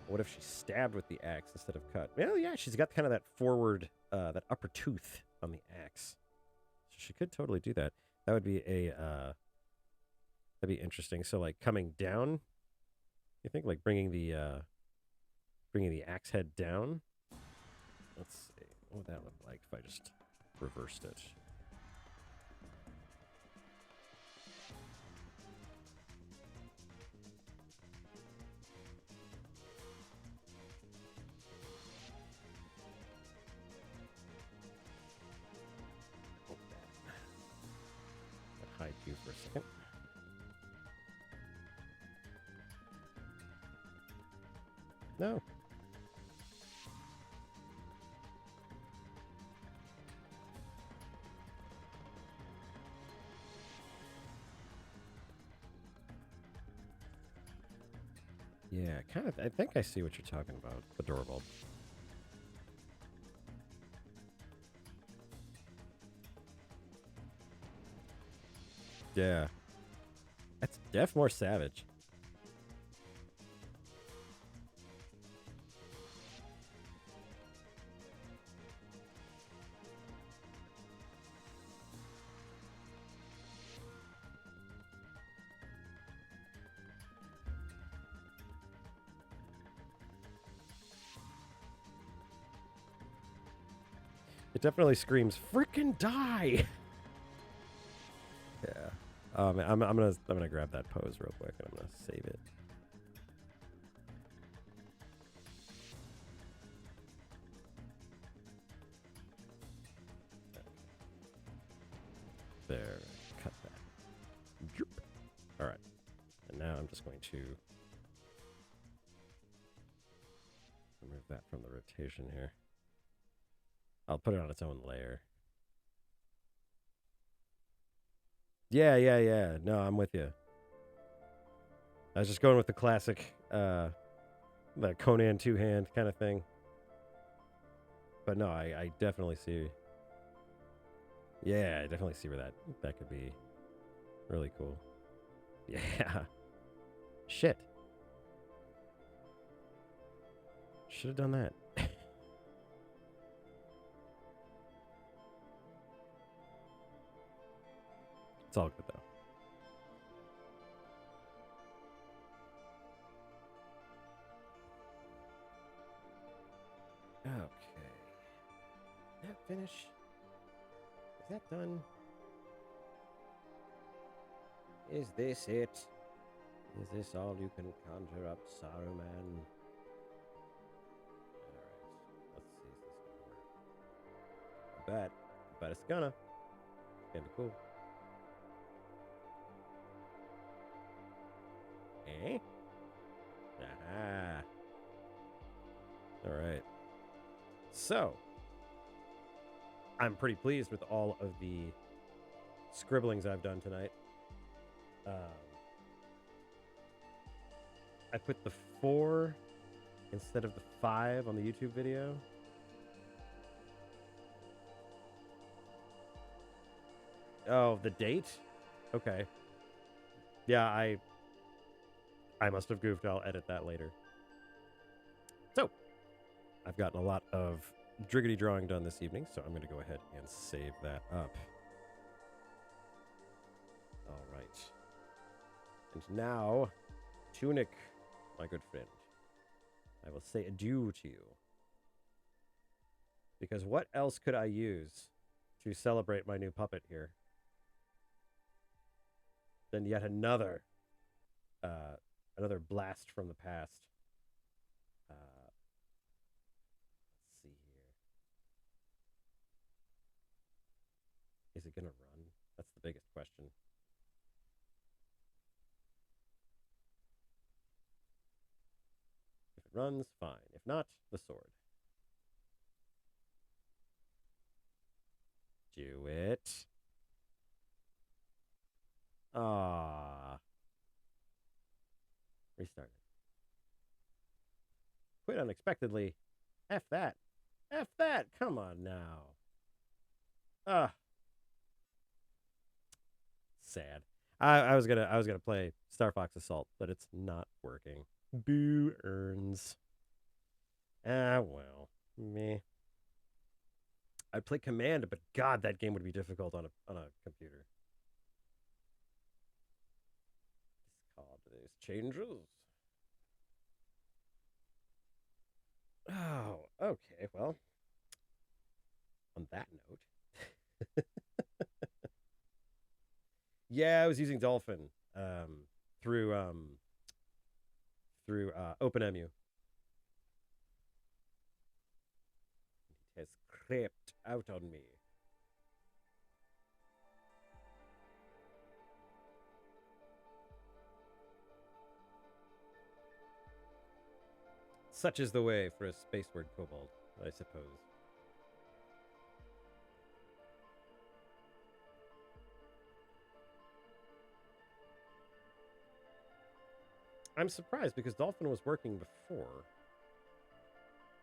What if she stabbed with the axe instead of cut? Well, yeah, she's got kind of that forward, that upper tooth on the axe. So she could totally do that. That would be a That'd be interesting. So like coming down, you think like bringing the axe head down? Let's see. What would that look like if I just reversed it? I'll hide you for a second. No. Yeah, kind of. I think I see what you're talking about. The doorbell. Yeah. That's def more savage. It definitely screams "frickin' die." Yeah. I'm gonna grab that pose real quick and I'm gonna save it. There. Cut that. Joop. All right. And now I'm just going to remove that from the rotation here. I'll put it on its own layer. Yeah. No, I'm with you. I was just going with the classic, the Conan two-hand kind of thing. But no, I definitely see. Yeah, I definitely see where that could be really cool. Yeah. Shit. Should have done that. It's all good though. Okay. That finish? Is that done? Is this it? Is this all you can conjure up, Saruman? Alright. Let's see if this is gonna work. I bet it's gonna. Kinda cool. Eh? Aha. Alright. So, I'm pretty pleased with all of the scribblings I've done tonight. I put the 4 instead of the 5 on the YouTube video. Oh, the date? Okay. Yeah, I must have goofed. I'll edit that later. So, I've gotten a lot of Driggity drawing done this evening, so I'm going to go ahead and save that up. All right. And now, Tunic, my good friend, I will say adieu to you. Because what else could I use to celebrate my new puppet here than yet another blast from the past? Let's see here. Is it going to run? That's the biggest question. If it runs, fine. If not, the sword. Do it. Ah. Restart it. Quit unexpectedly. F that. F that. Come on now. Ah. Sad. I was gonna play Star Fox Assault, but it's not working. Boo earns. Ah well. Meh. I'd play Command, but God, that game would be difficult on a computer. changes. Oh, okay. Well, on that note, yeah, I was using Dolphin through OpenMU. It has crept out on me. Such is the way for a space word kobold, I suppose. I'm surprised because Dolphin was working before.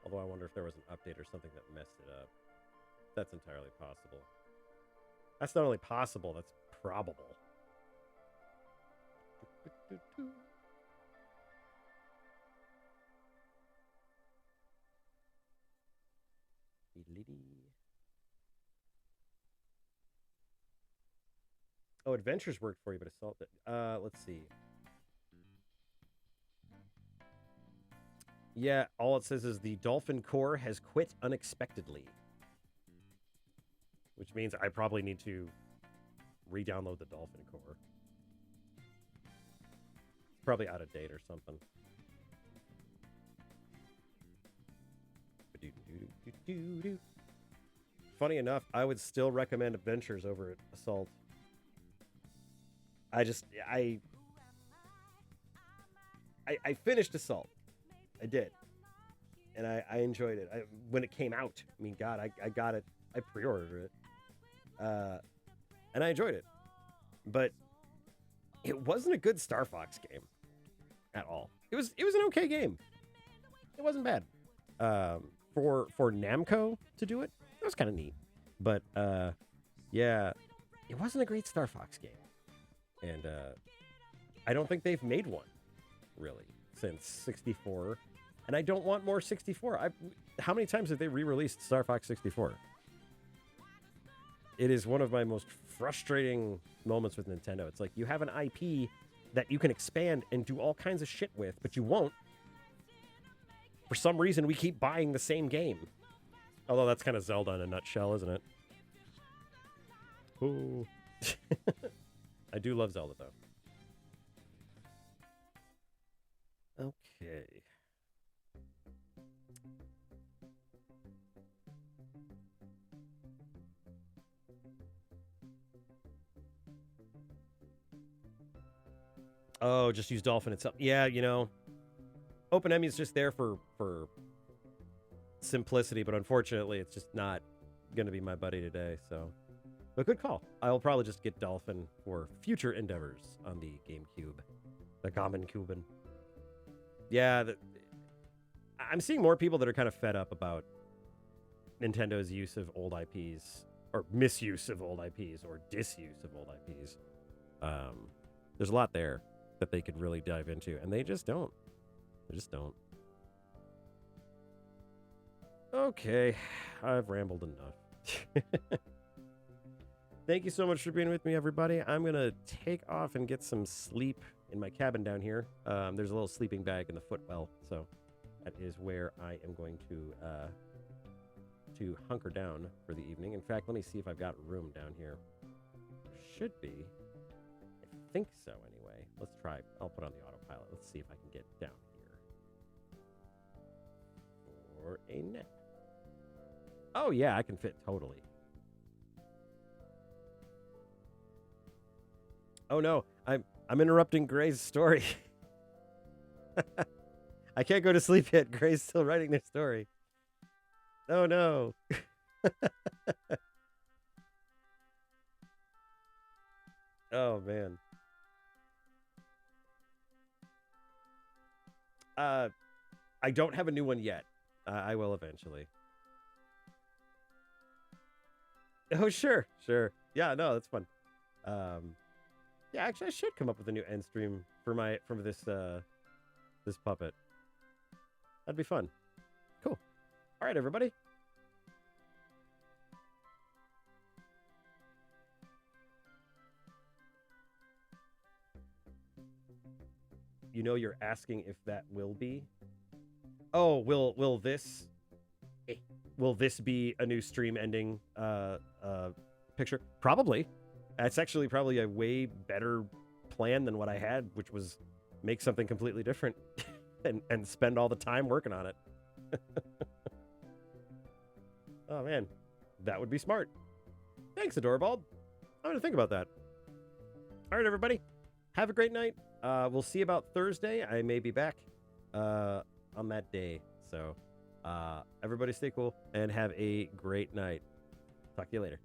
Although I wonder if there was an update or something that messed it up. That's entirely possible. That's not only possible, that's probable. Oh, Adventures worked for you, but Assault did. Let's see. Yeah, all it says is the Dolphin core has quit unexpectedly. Which means I probably need to re-download the Dolphin core. It's probably out of date or something. Funny enough, I would still recommend Adventures over Assault. I finished Assault. I did. And I enjoyed it. When it came out, I mean, God, I got it. I pre-ordered it. And I enjoyed it. But it wasn't a good Star Fox game at all. It was an okay game. It wasn't bad. For Namco to do it, it was kind of neat. But yeah, it wasn't a great Star Fox game. And I don't think they've made one, really, since 64. And I don't want more 64. How many times have they re-released Star Fox 64? It is one of my most frustrating moments with Nintendo. It's like you have an IP that you can expand and do all kinds of shit with, but you won't. For some reason, we keep buying the same game. Although that's kind of Zelda in a nutshell, isn't it? Ooh. I do love Zelda, though. Okay. Oh, just use Dolphin itself. Yeah, you know, OpenME is just there for simplicity, but unfortunately, it's just not going to be my buddy today. So, but good call. I'll probably just get Dolphin for future endeavors on the GameCube, the GameCube. Yeah, I'm seeing more people that are kind of fed up about Nintendo's use of old IPs, or misuse of old IPs, or disuse of old IPs. There's a lot there that they could really dive into, and they just don't. They just don't. Okay, I've rambled enough. Thank you so much for being with me, everybody. I'm going to take off and get some sleep in my cabin down here. There's a little sleeping bag in the footwell, so that is where I am going to hunker down for the evening. In fact, let me see if I've got room down here. Should be. I think so, anyway. Let's try. I'll put on the autopilot. Let's see if I can get down here for a nap. Oh, yeah, I can fit totally. Oh, no. I'm interrupting Gray's story. I can't go to sleep yet. Gray's still writing their story. Oh, no. Oh, man. I don't have a new one yet. I will eventually. Oh, sure. Yeah, no, that's fun. Yeah, actually, I should come up with a new end stream for this puppet. That'd be fun. Cool. All right, everybody. you know you're asking if that will be. Oh, will this be a new stream ending picture? Probably. That's actually probably a way better plan than what I had, which was make something completely different and spend all the time working on it. Oh man, that would be smart. Thanks, Adorbald. I'm gonna think about that. All right, everybody, have a great night. We'll see about Thursday. I may be back on that day. So everybody stay cool and have a great night. Talk to you later.